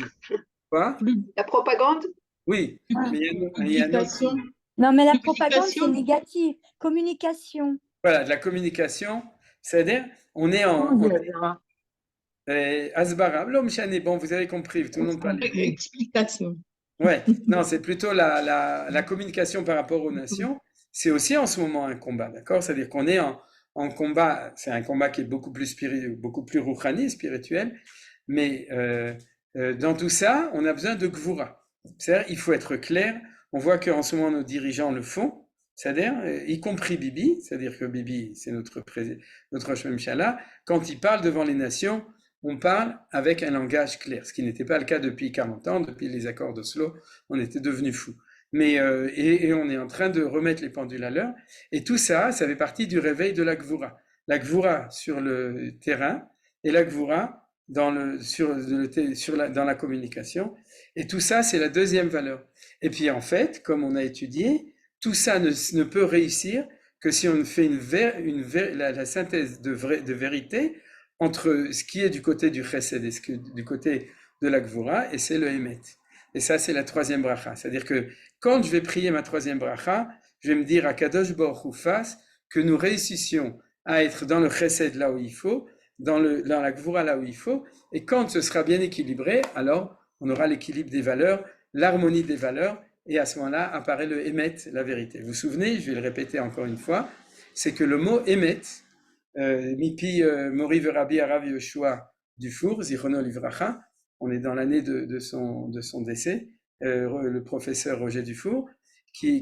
Quoi? La propagande. Oui, Ah. mais il y a un autre. Non, mais la propagande, c'est Communication. négatif. Communication. Voilà, de la communication, c'est-à-dire, on est en asbara. L'homme chané, bon, vous avez compris, tout le monde parle. Explication. Ouais, non, c'est plutôt la communication par rapport aux nations. C'est aussi en ce moment un combat, d'accord? C'est-à-dire qu'on est en combat, c'est un combat qui est beaucoup plus rouhani, spirituel, mais dans tout ça, on a besoin de gvura. C'est-à-dire, il faut être clair. On voit qu'en ce moment, nos dirigeants le font, c'est-à-dire, y compris Bibi, c'est-à-dire que Bibi, c'est notre Rosh Mimshala, quand il parle devant les nations, on parle avec un langage clair, ce qui n'était pas le cas depuis 40 ans, depuis les accords d'Oslo, on était devenus fous. Mais, et on est en train de remettre les pendules à l'heure, et tout ça, ça fait partie du réveil de la Gvura. La Gvura sur le terrain, et la Gvura dans la communication, et tout ça, c'est la deuxième valeur. Et puis en fait, comme on a étudié, tout ça ne peut réussir que si on fait la synthèse de vérité entre ce qui est du côté du chesed et du côté de la gvura, et c'est le émet. Et ça, c'est la troisième bracha. C'est-à-dire que quand je vais prier ma troisième bracha, je vais me dire à Kadosh Baruch Hu fasse que nous réussissions à être dans le chesed là où il faut, dans la gvura là où il faut, et quand ce sera bien équilibré, alors on aura l'équilibre des valeurs, l'harmonie des valeurs, et à ce moment-là apparaît le émet, la vérité. Vous vous souvenez, je vais le répéter encore une fois, c'est que le mot émet, Mipi Mori Verabi Arav Yoshua Dufour, Zichrono Livracha, on est dans l'année de son décès, le professeur Roger Dufour, qui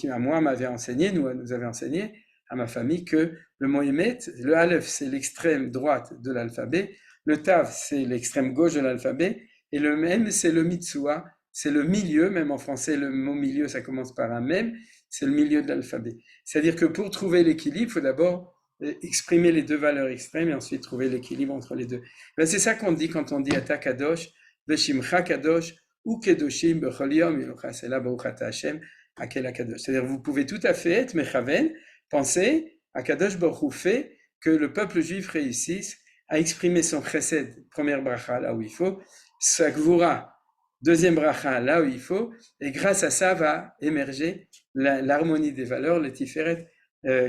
à moi m'avait enseigné, nous avait enseigné à ma famille que le mot émet, le Aleph c'est l'extrême droite de l'alphabet, le Tav c'est l'extrême gauche de l'alphabet, et le Mem c'est le Mitsua, c'est le milieu, même en français le mot milieu ça commence par un Mem, c'est le milieu de l'alphabet. C'est-à-dire que pour trouver l'équilibre, il faut d'abord exprimer les deux valeurs extrêmes et ensuite trouver l'équilibre entre les deux. Ben c'est ça qu'on dit quand on dit Ata Kadosh, Veshimcha Kadosh, ou Kedoshim Bechol Yom Yiluchasela Baruch Ata Hashem Akel Kadosh. C'est-à-dire vous pouvez tout à fait être Mechaven, penser à Kadosh Baruch Hu fait que le peuple juif réussisse à exprimer son chesed, première bracha là où il faut, sa gvura, deuxième bracha là où il faut, et grâce à ça va émerger l'harmonie des valeurs, le tiferet,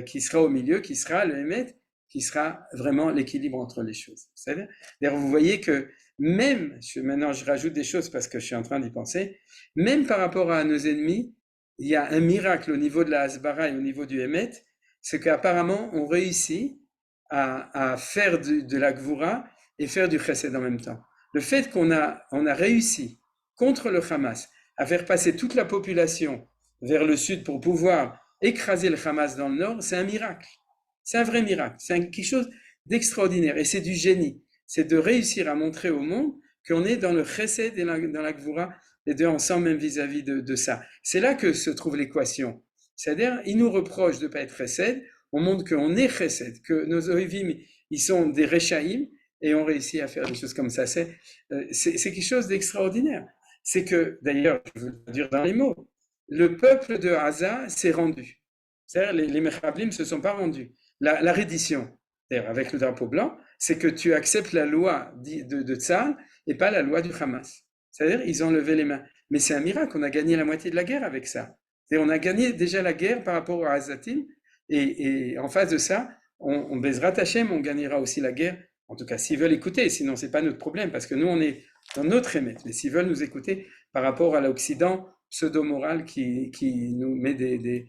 qui sera au milieu, qui sera le émet, qui sera vraiment l'équilibre entre les choses. D'ailleurs, vous voyez que même, maintenant je rajoute des choses parce que je suis en train d'y penser, même par rapport à nos ennemis, il y a un miracle au niveau de la hasbara et au niveau du émet, c'est qu'apparemment on réussit à faire de la gvura et faire du chesed en même temps. Le fait qu'on a réussi contre le Hamas à faire passer toute la population vers le sud pour pouvoir écraser le Hamas dans le nord, c'est un miracle. C'est un vrai miracle. C'est quelque chose d'extraordinaire. Et c'est du génie. C'est de réussir à montrer au monde qu'on est dans le chesed et dans la gvura, les deux ensemble, même vis-à-vis de ça. C'est là que se trouve l'équation. C'est-à-dire, ils nous reprochent de ne pas être chesed, on montre qu'on est chesed, que nos oivim, ils sont des rechaïm, et on réussit à faire des choses comme ça. C'est quelque chose d'extraordinaire. C'est que, d'ailleurs, je veux le dire dans les mots, le peuple de Gaza s'est rendu. C'est-à-dire, les Mechablim ne se sont pas rendus. La reddition, c'est-à-dire avec le drapeau blanc, c'est que tu acceptes la loi de Tzahal et pas la loi du Hamas. C'est-à-dire, ils ont levé les mains. Mais c'est un miracle, on a gagné la moitié de la guerre avec ça. C'est-à-dire, on a gagné déjà la guerre par rapport à Azatim, et en face de ça, on baisera Hashem, on gagnera aussi la guerre. En tout cas, s'ils veulent écouter, sinon c'est pas notre problème, parce que nous, on est dans notre émet. Mais s'ils veulent nous écouter par rapport à l'Occident pseudo-moral qui nous met des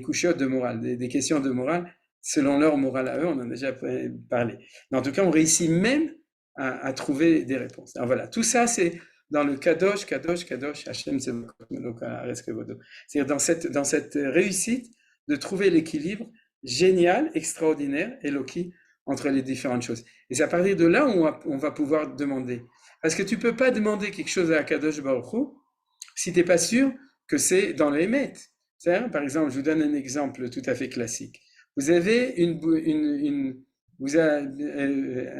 couchottes de morale, des questions de morale, selon leur morale à eux, on en a déjà parlé. Mais en tout cas, on réussit même à trouver des réponses. Alors voilà, tout ça, c'est dans le Kadosh, Kadosh, Kadosh, Hashem, c'est-à-dire dans cette réussite de trouver l'équilibre génial, extraordinaire, Eloki, entre les différentes choses. Et c'est à partir de là où on va pouvoir demander. Parce que tu ne peux pas demander quelque chose à Kadosh Baruch Hu si tu n'es pas sûr que c'est dans le Hémet. Par exemple, je vous donne un exemple tout à fait classique. Vous avez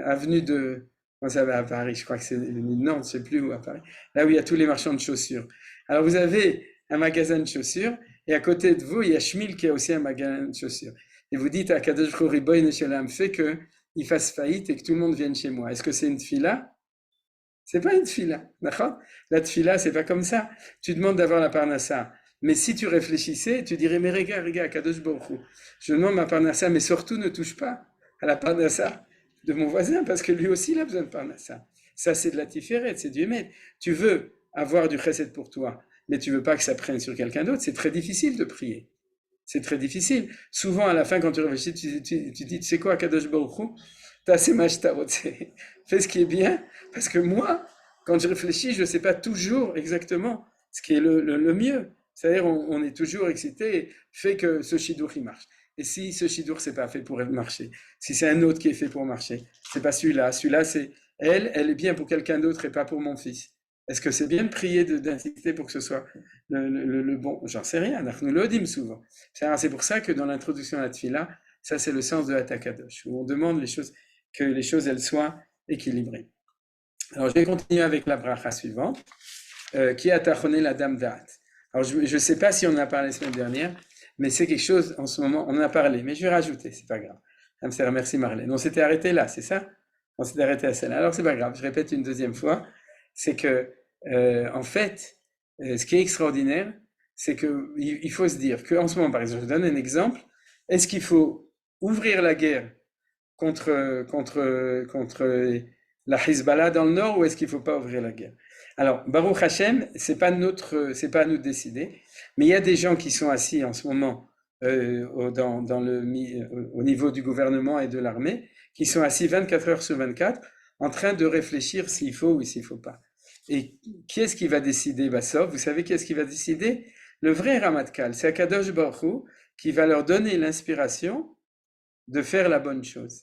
avenue de... Comment ça va à Paris? Je crois que c'est Nantes, je ne sais plus où à Paris. Là où il y a tous les marchands de chaussures. Alors vous avez un magasin de chaussures Et à côté de vous, il y a Shmuel qui a aussi un magasin de chaussures. Et vous dites à Kadosh Baruch Hu, Ribono Shel Olam, fais qu'il fasse faillite et que tout le monde vienne chez moi. Est-ce que c'est une tfila? C'est pas une tfila, d'accord? La tfila, c'est pas comme ça. Tu demandes d'avoir la parnassa. Mais si tu réfléchissais, tu dirais, mais regarde, Kadosh Baruch Hu, je demande ma parnassa, mais surtout ne touche pas à la parnassa de mon voisin, parce que lui aussi, il a besoin de parnassa. Ça, c'est de la tiferet, c'est du émet. Tu veux avoir du chesed pour toi, mais tu veux pas que ça prenne sur quelqu'un d'autre. C'est très difficile de prier. C'est très difficile. Souvent, à la fin, quand tu réfléchis, tu dis, tu sais quoi, Kadosh Baruch Hu, t'as ces mashtarot, fais ce qui est bien, parce que moi, quand je réfléchis, je ne sais pas toujours exactement ce qui est le mieux. C'est-à-dire, on est toujours excité, fait que ce shidour, il marche. Et si ce shidour, c'est pas fait pour marcher, si c'est un autre qui est fait pour marcher, c'est pas celui-là. Celui-là, c'est elle est bien pour quelqu'un d'autre et pas pour mon fils. Est-ce que c'est bien de prier, d'insister pour que ce soit le bon? J'en sais rien, nous le disons souvent. C'est pour ça que dans l'introduction à la tfila, ça c'est le sens de la Takadosh, où on demande que les choses elles soient équilibrées. Alors je vais continuer avec la bracha suivante, qui a tachoné la dame d'At. Alors je ne sais pas si on en a parlé la semaine dernière, mais c'est quelque chose en ce moment, on en a parlé, mais je vais rajouter, c'est pas grave. Merci Marlène. On s'était arrêté là, c'est ça? On s'était arrêté à celle-là. Alors c'est pas grave, je répète une deuxième fois, c'est que en fait, ce qui est extraordinaire, c'est qu'il faut se dire qu'en ce moment, par exemple, je donne un exemple, est-ce qu'il faut ouvrir la guerre contre la Hezbollah dans le nord ou est-ce qu'il ne faut pas ouvrir la guerre? Alors, Baruch Hashem, c'est pas à nous de décider, mais il y a des gens qui sont assis en ce moment au niveau du gouvernement et de l'armée, qui sont assis 24 heures sur 24 en train de réfléchir s'il faut ou s'il ne faut pas. Et qui est-ce qui va décider, Bassov? Vous savez qui est-ce qui va décider? Le vrai Ramatkal, c'est Akadosh Baruch Hu qui va leur donner l'inspiration de faire la bonne chose.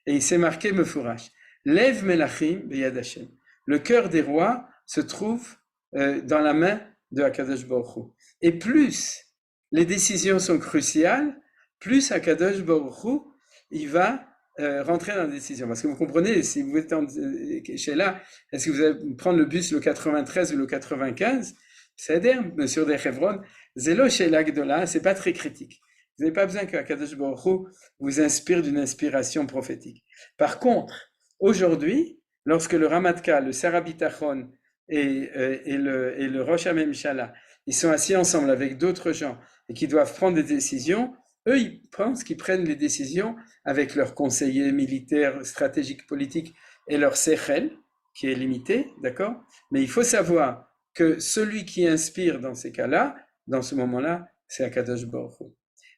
Et il s'est marqué Mefourash. Lev Melachim Beyad Hashem. Le cœur des rois se trouve dans la main de Akadosh Baruch Hu. Et plus les décisions sont cruciales, plus Akadosh Baruch Hu, il va rentrer dans la décision. Parce que vous comprenez, si vous êtes chez là, est-ce que vous allez prendre le bus le 93 ou le 95? C'est-à-dire, monsieur de Hebron, Zélo chez l'Agdola, c'est pas très critique. Vous n'avez pas besoin que Akadosh Baruch Hu vous inspire d'une inspiration prophétique. Par contre, aujourd'hui, lorsque le Ramatkal, le Sarah Bitachon et le Rosh HaMemshala, ils sont assis ensemble avec d'autres gens et qui doivent prendre des décisions, eux, ils pensent qu'ils prennent les décisions avec leurs conseillers militaires, stratégiques, politiques et leur sechel, qui est limité, d'accord? Mais il faut savoir que celui qui inspire dans ces cas-là, dans ce moment-là, c'est Akadosh Baruch Hu.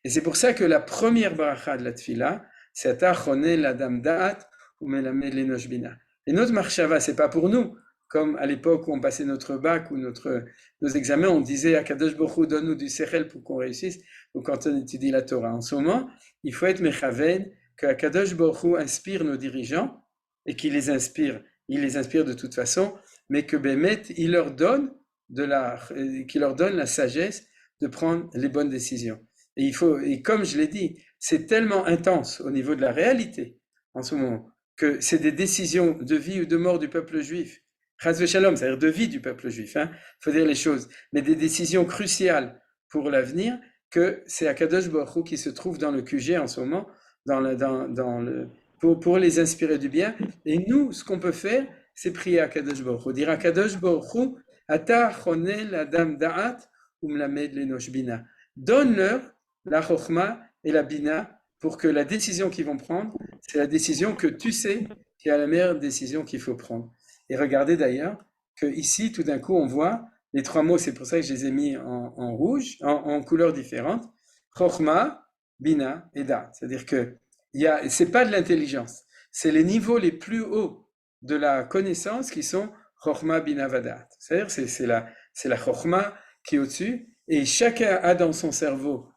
Et c'est pour ça que la première bracha de la tfila, c'est Atachoné la dame da'at ou melamed l'enosh bina. Et notre marshava, c'est pas pour nous, comme à l'époque où on passait notre bac ou nos examens, on disait Akadosh Baruch Hu, donne-nous du sechel pour qu'on réussisse, ou quand on étudie la Torah. En ce moment, il faut être mechaven, que Akadosh Baruch Hu inspire nos dirigeants, et qu'il les inspire, il les inspire de toute façon, mais que Bémet, il leur donne qu'il leur donne la sagesse de prendre les bonnes décisions. Et comme je l'ai dit, c'est tellement intense au niveau de la réalité en ce moment, que c'est des décisions de vie ou de mort du peuple juif. Chas v'shalom, c'est-à-dire de vie du peuple juif, faut dire les choses, mais des décisions cruciales pour l'avenir, que c'est Akadosh Baruch Hu qui se trouve dans le QG en ce moment, pour les inspirer du bien. Et nous, ce qu'on peut faire, c'est prier à Akadosh Baruch Hu, dire Akadosh Baruch Hu, Ata chonel la dame da'at umlamed l'enosh bina. Donne-leur la chokhma et la bina pour que la décision qu'ils vont prendre, c'est la décision que tu sais qui est la meilleure décision qu'il faut prendre. Et regardez d'ailleurs que ici, tout d'un coup, on voit les trois mots, c'est pour ça que je les ai mis en rouge, en couleurs différentes. Chokhma, bina et da. C'est-à-dire que c'est pas de l'intelligence, c'est les niveaux les plus hauts de la connaissance qui sont chokhma, bina, vadat. C'est-à-dire c'est la chokhma qui est au-dessus, et chacun a dans son cerveau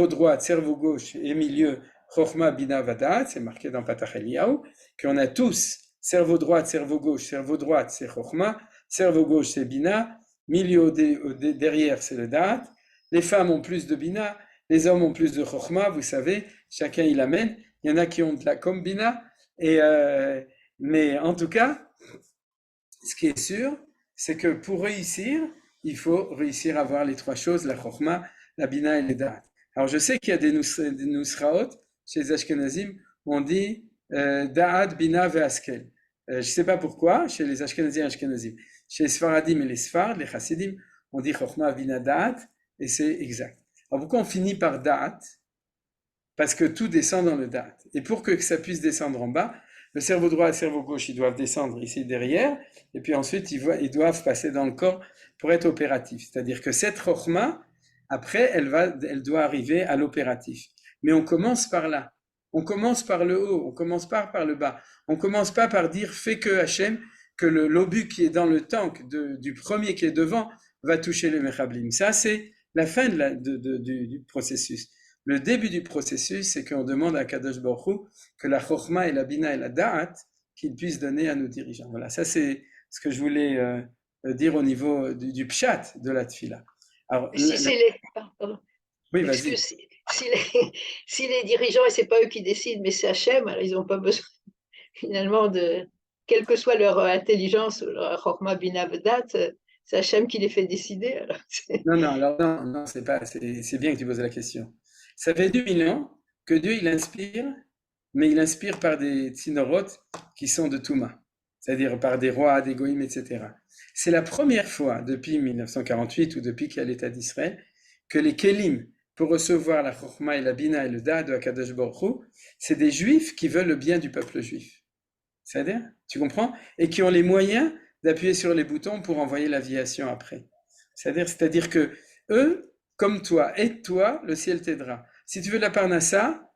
droit, cerveau gauche et milieu, chokhma, bina, vadat, c'est marqué dans Patach Eliyahu, qu'on a tous cerveau droit, cerveau gauche, cerveau droite c'est chokhma, cerveau gauche c'est bina, milieu derrière c'est le dat, les femmes ont plus de bina, les hommes ont plus de chokhma, vous savez, chacun il amène, il y en a qui ont de la comme bina, mais en tout cas, ce qui est sûr, c'est que pour réussir, il faut réussir à avoir les trois choses, la chokhma, la bina et les da'at. Alors je sais qu'il y a des nusraot chez les Ashkenazim où on dit da'at, bina ve askel. Je ne sais pas pourquoi, chez les Ashkenazim et Ashkenazim. Chez les Sfaradim et les Sfard, les Chassidim, on dit chokhma, bina, da'at, et c'est exact. Alors pourquoi on finit par da'at? Parce que tout descend dans le da'at. Et pour que ça puisse descendre en bas, le cerveau droit et le cerveau gauche, ils doivent descendre ici derrière, et puis ensuite ils doivent passer dans le corps pour être opératifs. C'est-à-dire que cette chokhma, après, elle doit arriver à l'opératif. Mais on commence par là. On commence par le haut, on commence pas par le bas. On commence pas par dire fais que Hachem, que l'obus qui est dans le tank du premier qui est devant va toucher le mechablim. Ça, c'est la fin du processus. Le début du processus, c'est qu'on demande à Kadosh Baruch Hu que la chokhma et la bina et la da'at qu'il puisse donner à nos dirigeants. Voilà, ça c'est ce que je voulais dire au niveau du pshat de la tfila. Alors, oui, vas-y. Si les dirigeants, et c'est pas eux qui décident, mais c'est Hachem, alors ils n'ont pas besoin finalement quelle que soit leur intelligence, leur chokhma, bina, vedat, c'est Hachem qui les fait décider. Alors non, c'est bien que tu poses la question. Ça fait 2000 ans que Dieu, il inspire, mais il inspire par des tsinorotes qui sont de Touma, c'est-à-dire par des rois, des goïms, etc. C'est la première fois depuis 1948 ou depuis qu'il y a l'État d'Israël que les kelim, pour recevoir la chokhma et la bina et le da de Akadosh Baruch Hu, c'est des juifs qui veulent le bien du peuple juif. C'est-à-dire, tu comprends? Et qui ont les moyens d'appuyer sur les boutons pour envoyer l'aviation après. C'est-à-dire que eux, comme toi, aide-toi, le ciel t'aidera. Si tu veux la parnassa,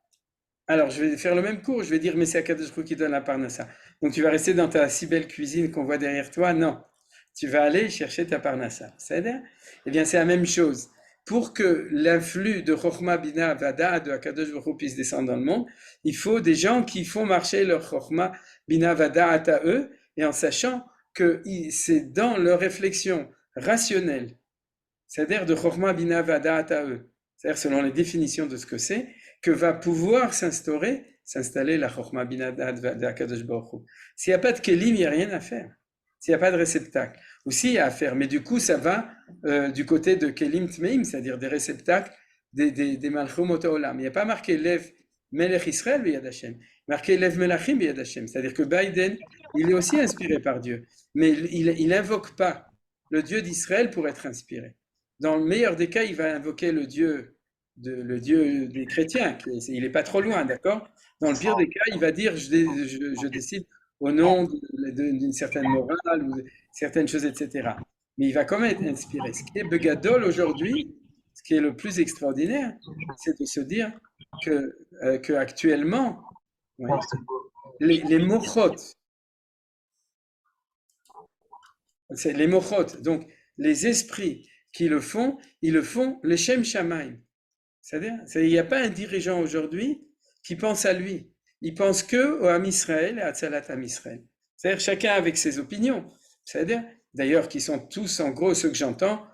alors je vais faire le même cours, je vais dire mais c'est Akadosh Baruch Hu qui donne la parnassa. Donc tu vas rester dans ta si belle cuisine qu'on voit derrière toi? Non. Tu vas aller chercher ta parnassa. C'est-à-dire? Eh bien c'est la même chose. Pour que l'influx de Chokhma, Bina, Vada de Akadosh Baruch Hu puisse descendre dans le monde, il faut des gens qui font marcher leur Chokhma, Bina, Vada à eux, et en sachant que c'est dans leur réflexion rationnelle, c'est-à-dire de Chokhma, Bina, Vada à eux, c'est-à-dire selon les définitions de ce que c'est, que va pouvoir s'installer la Chokhma, Bina, Vada de Akadosh Baruch Hu. S'il n'y a pas de kelim, il n'y a rien à faire. S'il n'y a pas de réceptacle, aussi il y a à faire, mais du coup ça va du côté de Kelim Tmeim, c'est-à-dire des réceptacles, des Malchum Olam. Il n'y a pas marqué Lev Melech Israël B'Yad Hashem, marqué Lev Melachim B'Yad Hashem, c'est-à-dire que Biden, il est aussi inspiré par Dieu, mais il n'invoque pas le Dieu d'Israël pour être inspiré. Dans le meilleur des cas, il va invoquer le Dieu des chrétiens, il n'est pas trop loin, d'accord? Dans le pire des cas, il va dire je décide au nom d'une certaine morale ou de certaines choses, etc. Mais il va quand même être inspiré. Ce qui est Begadol aujourd'hui, ce qui est le plus extraordinaire, c'est de se dire que actuellement, ouais, les mochot, les mochot, donc les esprits qui le font, ils le font le Shem Shamaim. C'est-à-dire, il n'y a pas un dirigeant aujourd'hui qui pense à lui. Il pense que au Am Israël et à Tzalat Am Israël. C'est-à-dire chacun avec ses opinions. C'est-à-dire, d'ailleurs, qui sont tous, en gros, ceux que j'entends,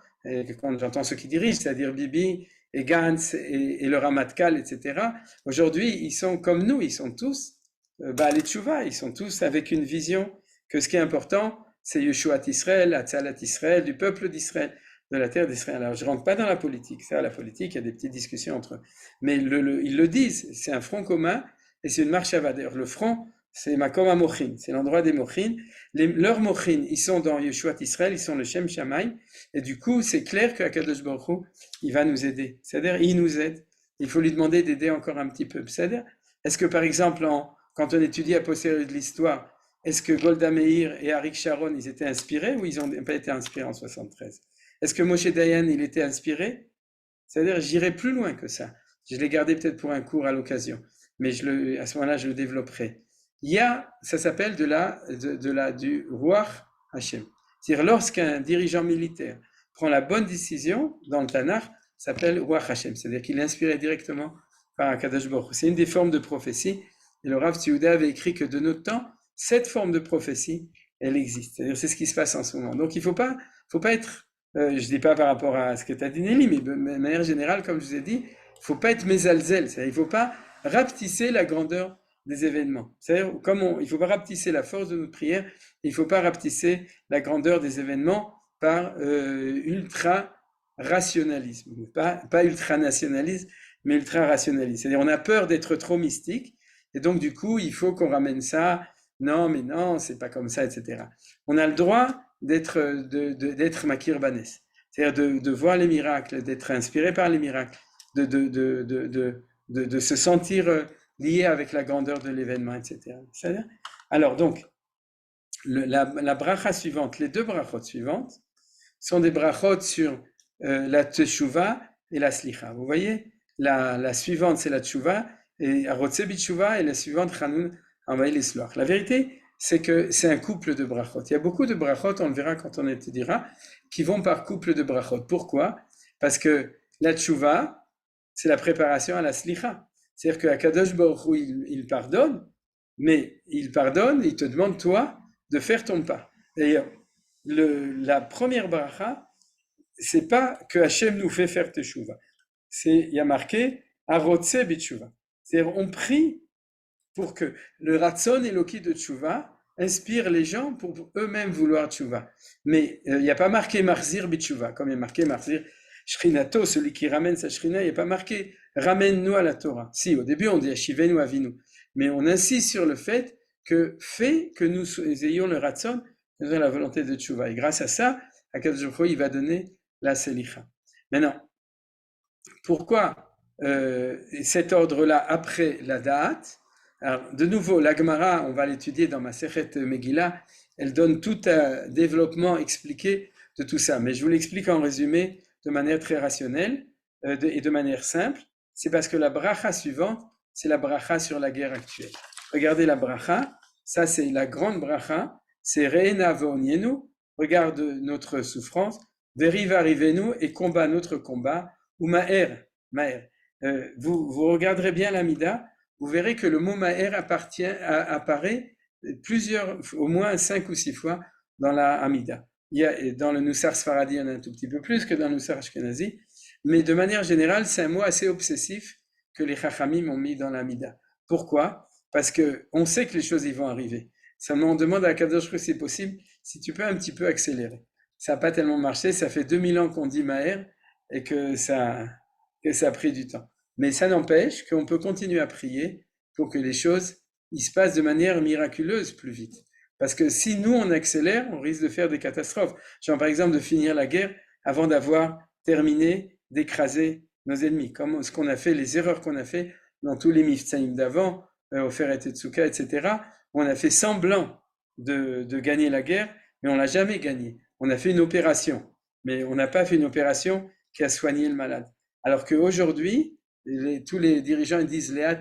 quand j'entends ceux qui dirigent, c'est-à-dire Bibi et Gantz et le Ramatkal, etc. Aujourd'hui, ils sont comme nous, ils sont tous Baalei Tshuva, ils sont tous avec une vision que ce qui est important, c'est Yeshuat Israël, Atzalat Israël, du peuple d'Israël, de la terre d'Israël. Alors, je rentre pas dans la politique. Ça, la politique, il y a des petites discussions entre eux. Mais ils le disent, c'est un front commun et c'est une marche à va. D'ailleurs, le front, c'est Makom HaMochin, c'est l'endroit des Mochin. Leurs Mochin, ils sont dans Yeshuat Israël, ils sont le Shem Shamaim. Et du coup, c'est clair qu'Akadosh Baruch Hu, il va nous aider. C'est-à-dire, il nous aide. Il faut lui demander d'aider encore un petit peu. C'est-à-dire, est-ce que par exemple, quand on étudie a posteriori de l'histoire, est-ce que Golda Meir et Arik Sharon, ils étaient inspirés ou ils n'ont pas été inspirés en 73? Est-ce que Moshe Dayan, il était inspiré? C'est-à-dire, j'irai plus loin que ça. Je l'ai gardé peut-être pour un cours à l'occasion, mais à ce moment-là, je le développerai. Ça s'appelle du Ruach Hashem. C'est-à-dire, lorsqu'un dirigeant militaire prend la bonne décision, dans le Tanakh, ça s'appelle Ruach Hashem. C'est-à-dire qu'il est inspiré directement par Akadosh Baruch Hu. C'est une des formes de prophétie. Et le Rav Tzviuda avait écrit que de notre temps, cette forme de prophétie, elle existe. C'est-à-dire, c'est ce qui se passe en ce moment. Donc, il faut pas être, je ne dis pas par rapport à ce que tu as dit Nelly, mais de manière générale, comme je vous ai dit, il ne faut pas être mésalzel. C'est-à-dire, il ne faut pas rapetisser la grandeur des événements. C'est-à-dire, il ne faut pas rapetisser la force de notre prière, il ne faut pas rapetisser la grandeur des événements par ultra ultra-rationalisme, pas ultra-nationalisme, mais ultra-rationalisme. C'est-à-dire on a peur d'être trop mystique, et donc du coup, il faut qu'on ramène ça, non, mais non, c'est pas comme ça, etc. On a le droit d'être Makir Banes, c'est-à-dire de voir les miracles, d'être inspiré par les miracles, de se sentir lié avec la grandeur de l'événement, etc. Alors donc, la bracha suivante, les deux brachot suivantes, sont des brachot sur la teshuva et la slicha. Vous voyez, la suivante c'est la teshuva, et Arotse Bitshuva, et la suivante Hanun Envahi l'Isloach. La vérité, c'est que c'est un couple de brachot. Il y a beaucoup de brachot, on le verra quand on étudiera, qui vont par couple de brachot. Pourquoi? Parce que la teshuva, c'est la préparation à la slicha. C'est-à-dire qu'à Kadosh Baruch Hu, il pardonne, mais il pardonne, il te demande, toi, de faire ton pas. D'ailleurs, la première bracha, c'est pas que Hachem nous fait faire teshuva. Il y a marqué Arotse Bitshuva. C'est-à-dire, on prie pour que le Ratzon Eloki de teshuva inspire les gens pour eux-mêmes vouloir teshuva. Mais il n'y a pas marqué Marzir Bitshuva, comme il y a marqué Marzir Shrinato, celui qui ramène sa Shrina, il n'y a pas marqué ramène-nous à la Torah. Si, au début on dit Ashivenu Avinu, mais on insiste sur le fait que nous ayons le Ratzon, nous ayons la volonté de teshuva. Et grâce à ça, Akadosh Baruch Hu, il va donner la Selicha. Maintenant, pourquoi cet ordre-là après la date? Alors, de nouveau, la Gemara, on va l'étudier dans ma Sechet Megillah, elle donne tout un développement expliqué de tout ça, mais je vous l'explique en résumé de manière très rationnelle et de manière simple. C'est parce que la bracha suivante, c'est la bracha sur la guerre actuelle. Regardez la bracha, ça c'est la grande bracha, c'est Re'ena ve'onienu, regarde notre souffrance, Veriv arrivenu et combat notre combat, ou Ma'er. Vous regarderez bien l'Amida, vous verrez que le mot Ma'er apparaît au moins 5 ou 6 fois dans la Amida. Dans le Nussar Sfaradi, il y en a un tout petit peu plus que dans le Nussar Ashkenazi, mais de manière générale, c'est un mot assez obsessif que les Chachamim ont mis dans l'Amida. Pourquoi? Parce qu'on sait que les choses y vont arriver. Seulement, on demande à Kadosh Baruch Hu, si c'est possible, si tu peux un petit peu accélérer. Ça n'a pas tellement marché, ça fait 2000 ans qu'on dit Maher et que ça a pris du temps. Mais ça n'empêche qu'on peut continuer à prier pour que les choses se passent de manière miraculeuse plus vite. Parce que si nous, on accélère, on risque de faire des catastrophes. Genre, par exemple, de finir la guerre avant d'avoir terminé d'écraser nos ennemis, comme ce qu'on a fait, les erreurs qu'on a fait dans tous les Miftsaïm d'avant, Ofer et Tetsuka, etc. On a fait semblant de gagner la guerre, mais on l'a jamais gagné. On a fait une opération, mais on n'a pas fait une opération qui a soigné le malade. Alors qu'aujourd'hui, tous les dirigeants ils disent Léat.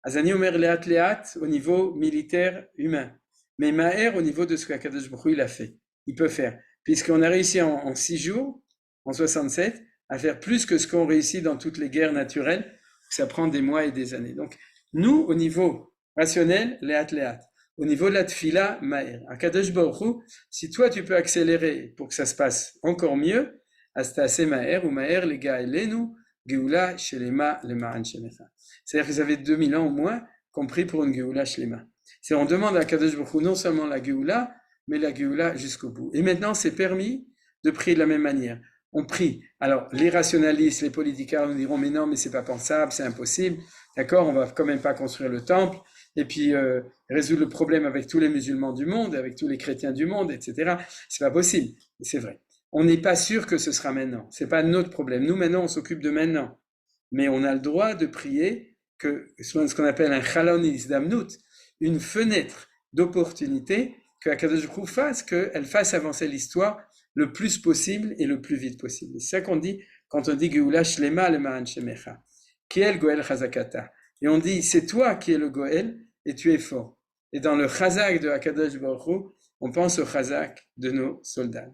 Azani Omer Léat au niveau militaire humain. Mais Maher au niveau de ce qu'Akadosh Baruch Hu il a fait. Il peut faire. Puisqu'on a réussi en 6 jours, en 67, à faire plus que ce qu'on réussit dans toutes les guerres naturelles. Ça prend des mois et des années. Donc, nous, au niveau rationnel, Léat. Au niveau de la tfila, Maher. Akadosh Baruch Hu, si toi tu peux accélérer pour que ça se passe encore mieux, Astase Maher ou Maher les gars elenu, Geoula Shelema Lema'an Shemecha. C'est-à-dire que vous avez 2000 ans au moins compris pour une Geoula Shelema. C'est on demande à Kadosh Baruch Hu non seulement la Geoula, mais la Geoula jusqu'au bout. Et maintenant, c'est permis de prier de la même manière. On prie. Alors, les rationalistes, les politiciens nous diront, mais non, mais c'est pas pensable, c'est impossible. D'accord, on va quand même pas construire le temple. Et puis, résoudre le problème avec tous les musulmans du monde, avec tous les chrétiens du monde, etc. C'est pas possible. C'est vrai. On n'est pas sûr que ce sera maintenant. C'est pas notre problème. Nous, maintenant, on s'occupe de maintenant. Mais on a le droit de prier que ce qu'on appelle un chalon izdamnut, une fenêtre d'opportunité que Akadosh Baruch Hu fasse, qu'elle fasse avancer l'histoire le plus possible et le plus vite possible. C'est ça qu'on dit quand on dit Geoula Shlema Lema'an Shemecha. Qui est le Goel Chazakata? Et on dit, c'est toi qui es le Goel et tu es fort. Et dans le Chazak de Akadosh Baruch Hu, on pense au Chazak de nos soldats.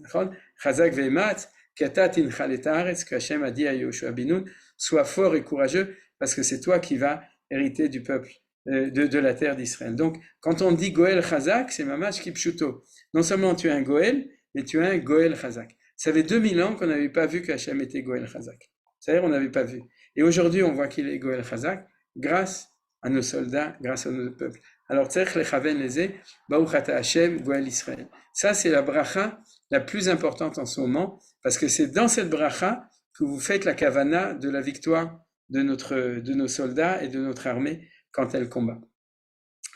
Chazak ve'emat, kata tinchal et haaretz, que Hashem a dit à Yoshua Binoun, sois fort et courageux, parce que c'est toi qui vas hériter du peuple, de la terre d'Israël. Donc, quand on dit Goel Chazak, c'est mamash kipshuto. Non seulement tu es un Goel, mais tu es un Goel Chazak. Ça fait 2000 ans qu'on n'avait pas vu qu'Hachem était Goel Chazak. C'est-à-dire, on n'avait pas vu. Et aujourd'hui, on voit qu'il est Goel Chazak, grâce à nos soldats, grâce à notre peuple. Alors, tzarich lechaven lezeh, Baruch ata Hashem, Goel Israël. Ça, c'est la bracha la plus importante en ce moment, parce que c'est dans cette bracha que vous faites la kavana de la victoire de nos soldats et de notre armée quand elle combat.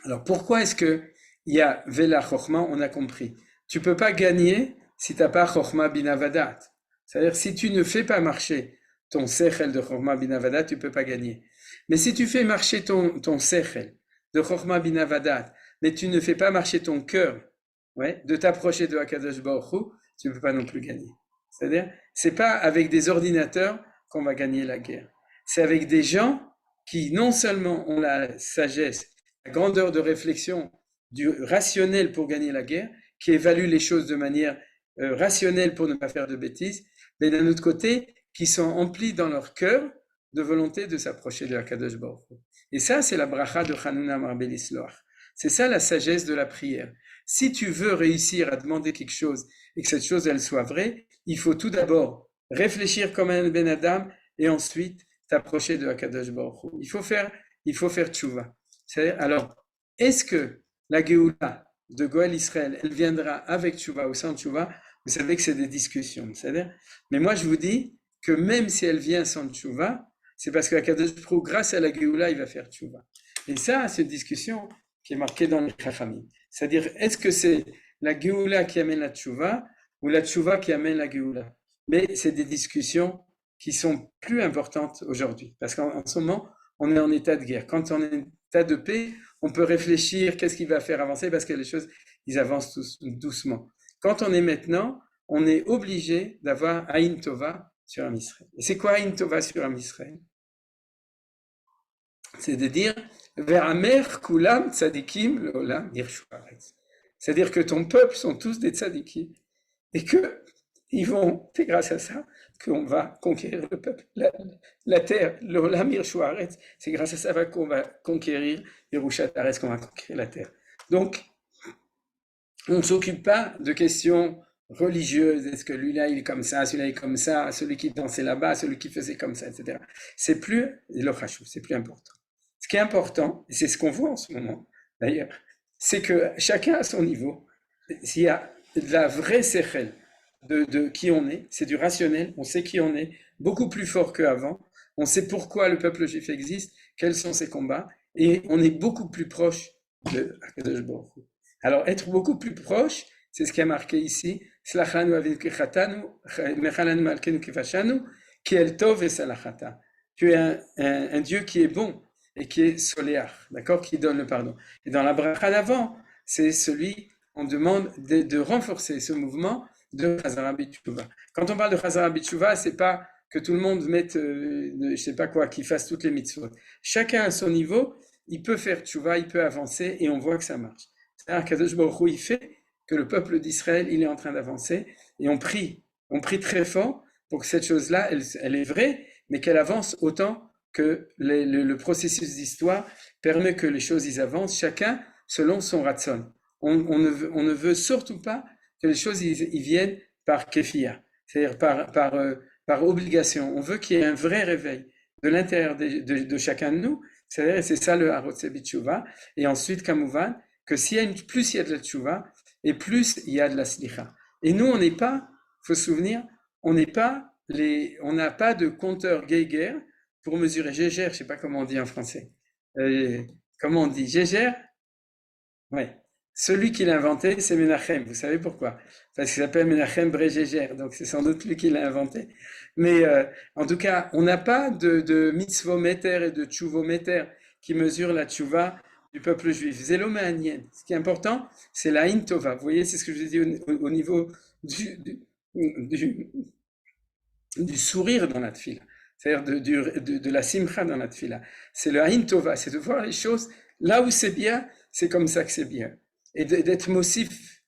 Alors pourquoi est-ce que il y a Vela Chochma? On a compris. Tu peux pas gagner si tu n'as pas Chochma Binavadat. C'est-à-dire si tu ne fais pas marcher ton sechel de Chochma Binavadat, tu peux pas gagner. Mais si tu fais marcher ton sechel de Chochma Binavadat, mais tu ne fais pas marcher ton cœur, de t'approcher de Hakadosh Baruch Hu, tu ne peux pas non plus gagner. C'est-à-dire, c'est pas avec des ordinateurs qu'on va gagner la guerre. C'est avec des gens qui non seulement ont la sagesse, la grandeur de réflexion, du rationnel pour gagner la guerre, qui évaluent les choses de manière rationnelle pour ne pas faire de bêtises, mais d'un autre côté, qui sont emplis dans leur cœur de volonté de s'approcher de Hakadosh Baruch Hu. Et ça, c'est la bracha de Hanuna Marbelis Loach. C'est ça la sagesse de la prière. Si tu veux réussir à demander quelque chose et que cette chose, elle soit vraie, il faut tout d'abord réfléchir comme un Ben Adam et ensuite t'approcher de Hakadosh Baruch Hu. Il faut faire tchouva. Alors, est-ce que la Géoula de Goël Israël, elle viendra avec tchouva ou sans tchouva? Vous savez que c'est des discussions. Mais moi, je vous dis que même si elle vient sans tchouva, c'est parce que Hakadosh Baruch Hu, grâce à la Géoula, il va faire tchouva. Et ça, c'est une discussion qui est marquée dans les Chachamim. C'est-à-dire, est-ce que c'est la Géoula qui amène la tchouva ou la tchouva qui amène la Géoula? Mais c'est des discussions qui sont plus importantes aujourd'hui. Parce qu'en ce moment, on est en état de guerre. Quand on est en état de paix, on peut réfléchir qu'est-ce qui va faire avancer parce que les choses, ils avancent doucement. Quand on est maintenant, on est obligé d'avoir Aïn Tova sur Am Israël. Et c'est quoi Aïn Tova sur Am Israël? C'est de dire Ve'amer kulam tzadikim leolam yirshu haaretz. C'est-à-dire que ton peuple sont tous des tzadikim et que c'est grâce à ça qu'on va conquérir le peuple, la terre, l'olam yirshu haaretz. C'est grâce à ça qu'on va conquérir Yerushat Haaretz, qu'on va conquérir la terre. Donc, on ne s'occupe pas de questions religieuses. Est-ce que lui-là, il est comme ça, celui-là, il est comme ça, celui qui dansait là-bas, celui qui faisait comme ça, etc. C'est plus le chashou, c'est plus important. Ce qui est important, et c'est ce qu'on voit en ce moment, d'ailleurs, c'est que chacun à son niveau, s'il y a de la vraie sechel de qui on est, c'est du rationnel, on sait qui on est, beaucoup plus fort qu'avant, on sait pourquoi le peuple juif existe, quels sont ses combats, et on est beaucoup plus proche de Hakadosh Baruch Hu. Alors, être beaucoup plus proche, c'est ce qui est marqué ici, Slachanu avinu kechatanu, mechalanu malkenu kefashanu, ki el tov et salachata. Tu es un Dieu qui est bon, et qui est soléach, d'accord, qui donne le pardon. Et dans la bracha d'avant, c'est celui, on demande de renforcer ce mouvement de Chazara B'Teshuvah. Quand on parle de Chazara B'Teshuvah, c'est pas que tout le monde mette, je sais pas quoi, qu'il fasse toutes les mitzvot. Chacun à son niveau, il peut faire teshuvah, il peut avancer, et on voit que ça marche. C'est-à-dire qu'Kadosh Baruch Hu, il fait que le peuple d'Israël, il est en train d'avancer, et on prie très fort pour que cette chose-là, elle est vraie, mais qu'elle avance autant que le processus d'histoire permet que les choses ils avancent, chacun selon son ratson. On ne veut surtout pas que les choses ils viennent par kefia, c'est-à-dire par obligation. On veut qu'il y ait un vrai réveil de l'intérieur de chacun de nous, c'est-à-dire c'est ça le Harotzeh B'Teshuvah. Et ensuite, Kamouvan, que plus il y a de la teshuvah, et plus il y a de la slicha. Et nous, on n'est pas, il faut se souvenir, on n'a pas de compteur Geiger pour mesurer. Gégère, je ne sais pas comment on dit en français. Comment on dit? Gégère? Ouais. Celui qui l'a inventé, c'est Menachem. Vous savez pourquoi? Parce qu'il s'appelle Menachem Bré-Gégère, donc c'est sans doute lui qui l'a inventé. Mais en tout cas, on n'a pas de mitzvométer et de tchouvométer qui mesure la tchouva du peuple juif. Zéloméanien. Ce qui est important, c'est la Aïn Tova. Vous voyez, c'est ce que je vous dis au niveau du sourire dans la tefila. C'est-à-dire de la simcha dans la tefila. C'est le Aïn Tova, c'est de voir les choses là où c'est bien, c'est comme ça que c'est bien. Et d'être mosif,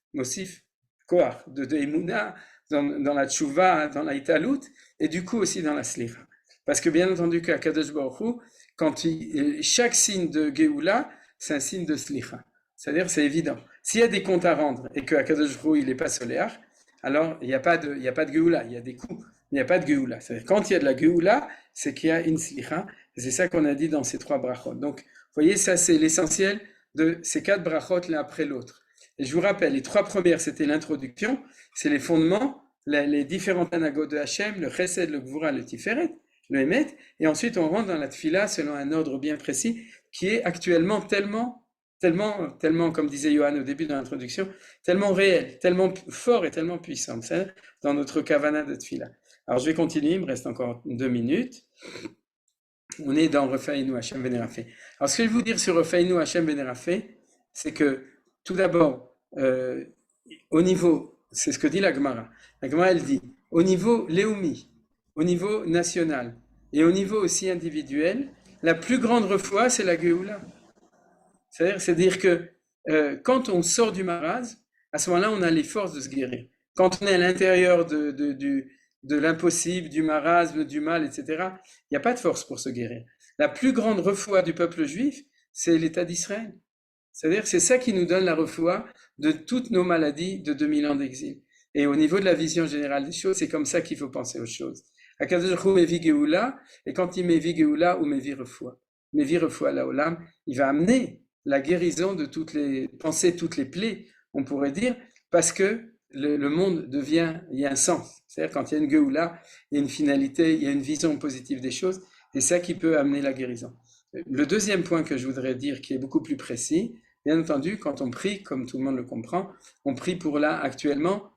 koach, de Emouna, dans la tchouva, dans la italut, et du coup aussi dans la slicha. Parce que bien entendu qu'à Kadosh Baruch Hu, chaque signe de Géoula, c'est un signe de slicha. C'est-à-dire, c'est évident. S'il y a des comptes à rendre et qu'à Kadosh Baruch Hu, il n'est pas solaire, alors il n'y a pas de Géoula, il y a des coups. Il n'y a pas de Géoula. C'est-à-dire, quand il y a de la Géoula, c'est qu'il y a une slicha. Et c'est ça qu'on a dit dans ces 3 brachot. Donc, vous voyez, ça, c'est l'essentiel de ces 4 brachot l'un après l'autre. Et je vous rappelle, les 3 premières, c'était l'introduction, c'est les fondements les différentes anagotes de Hachem, le Chesed, le Gvura, le Tiferet, le Emet, et ensuite on rentre dans la Tfila selon un ordre bien précis qui est actuellement tellement, comme disait Johan au début de l'introduction, tellement réel, tellement fort et tellement puissant, c'est dans notre Kavana de Tfila. Alors je vais continuer, il me reste encore 2 minutes. On est dans Refaïnu Hachem Venerafé. Alors ce que je vais vous dire sur Refaïnu Hachem Venerafé, c'est que tout d'abord, au niveau, c'est ce que dit la Gemara. La Gemara, elle dit, au niveau léoumi, au niveau national et au niveau aussi individuel, la plus grande refoua, c'est la Géoula. C'est-à-dire que quand on sort du maraz, à ce moment-là, on a les forces de se guérir. Quand on est à l'intérieur de l'impossible, du marasme, du mal, etc., il n'y a pas de force pour se guérir. La plus grande refoua du peuple juif, c'est l'État d'Israël. C'est-à-dire c'est ça qui nous donne la refoua de toutes nos maladies de 2000 ans d'exil. Et au niveau de la vision générale des choses, c'est comme ça qu'il faut penser aux choses. Akadosh Baruch Hu mevi geoula, et quand il mevi geoula ou mevi refoua laolam, il va amener la guérison de toutes les pensées, toutes les plaies, on pourrait dire, parce que le monde devient, il y a un sens. C'est-à-dire quand il y a une geoula, il y a une finalité, il y a une vision positive des choses, et ça qui peut amener la guérison. Le deuxième point que je voudrais dire, qui est beaucoup plus précis, bien entendu, quand on prie, comme tout le monde le comprend, on prie pour là actuellement,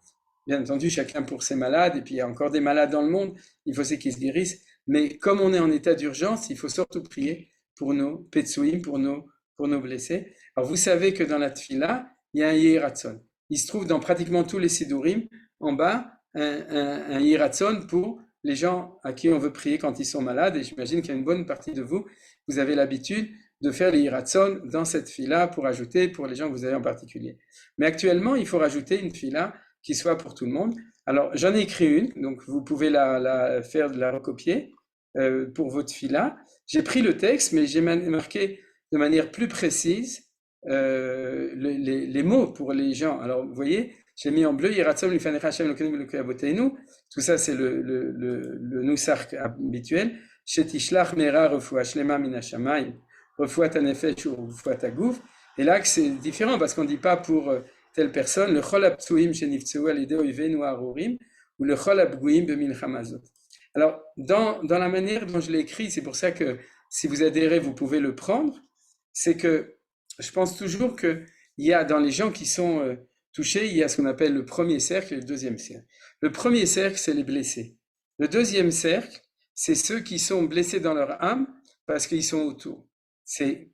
bien entendu, chacun pour ses malades, et puis il y a encore des malades dans le monde, il faut aussi qu'ils se guérissent, mais comme on est en état d'urgence, il faut surtout prier pour nos petsouim, pour nos blessés. Alors vous savez que dans la tfila, il y a un yehiratzon. Il se trouve dans pratiquement tous les sidourim, en bas, un yehiratzon pour les gens à qui on veut prier quand ils sont malades, et j'imagine qu'il y a une bonne partie de vous, vous avez l'habitude de faire les yehiratzon dans cette fila pour ajouter pour les gens que vous avez en particulier. Mais actuellement, il faut rajouter une fila qui soit pour tout le monde. Alors, j'en ai écrit une, donc vous pouvez la recopier pour votre fila. J'ai pris le texte, mais j'ai marqué de manière plus précise les mots pour les gens. Alors, vous voyez, j'ai mis en bleu, Yeratzom, Lifanecha Hashem, Elokeinu, Elokei Avoteinu. Tout ça, c'est le nusach habituel. Shetishlach mera refoua shlema min hashamayim, refoua tanefesh ou refoua tagouf. Et là, c'est différent parce qu'on ne dit pas pour telle personne, le chol haptsuim sheniftseu al-yedei oivenu harurim ou le chol hapguim b'milchamazot. Alors, dans la manière dont je l'ai écrit, c'est pour ça que si vous adhérez, vous pouvez le prendre, c'est que je pense toujours qu'il y a dans les gens qui sont touchés, il y a ce qu'on appelle le premier cercle et le deuxième cercle. Le premier cercle, c'est les blessés. Le deuxième cercle, c'est ceux qui sont blessés dans leur âme parce qu'ils sont autour. C'est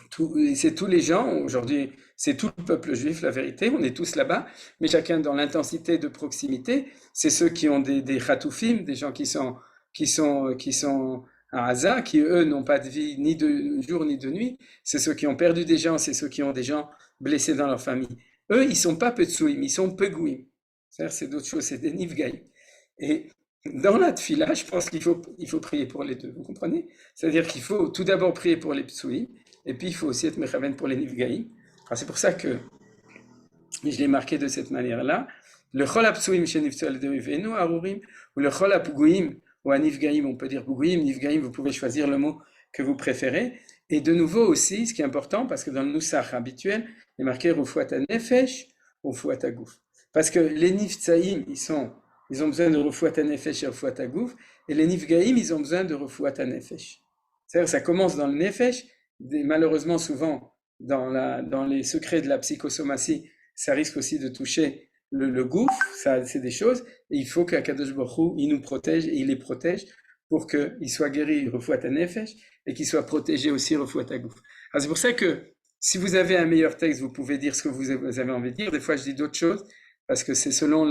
tous les gens, aujourd'hui, c'est tout le peuple juif, la vérité, on est tous là-bas, mais chacun dans l'intensité de proximité, c'est ceux qui ont des chatoufim, des gens qui sont à Gaza, qui eux n'ont pas de vie ni de jour ni de nuit, c'est ceux qui ont perdu des gens, c'est ceux qui ont des gens blessés dans leur famille. Eux, ils sont pas Petsouim, ils sont Pegouim. C'est d'autres choses, c'est des Nifgaïm. Et dans la tfila, je pense qu'il faut prier pour les deux, vous comprenez? C'est-à-dire qu'il faut tout d'abord prier pour les Ptsouim, et puis il faut aussi être Mechaven pour les Nifgaïm. Alors c'est pour ça que je l'ai marqué de cette manière-là. Le Chol HaPtsouim sheniftseu al-yedei oivenu harurim, ou le Chol HaPguim, ou à Nifgaïm, on peut dire Bougoïm, Nifgaïm, vous pouvez choisir le mot que vous préférez. Et de nouveau aussi, ce qui est important, parce que dans le Nusach habituel, il est marqué Refuat HaNefesh, Refuat HaGouf. Parce que les Niftsaïm, ils ont besoin de Refuat HaNefesh et Refuat HaGouf, et les Nifgaïm, ils ont besoin de Refuat HaNefesh. C'est-à-dire ça commence dans le Nefesh, malheureusement souvent dans les secrets de la psychosomatie, ça risque aussi de toucher le gouffre, ça c'est des choses, et il faut qu'Akadosh Baruch Hu, il nous protège, et il les protège pour qu'ils soient guéris, refuat hanefesh, et qu'ils soient protégés aussi, refuat hagouf. Alors c'est pour ça que, si vous avez un meilleur texte, vous pouvez dire ce que vous avez envie de dire, des fois je dis d'autres choses, parce que c'est selon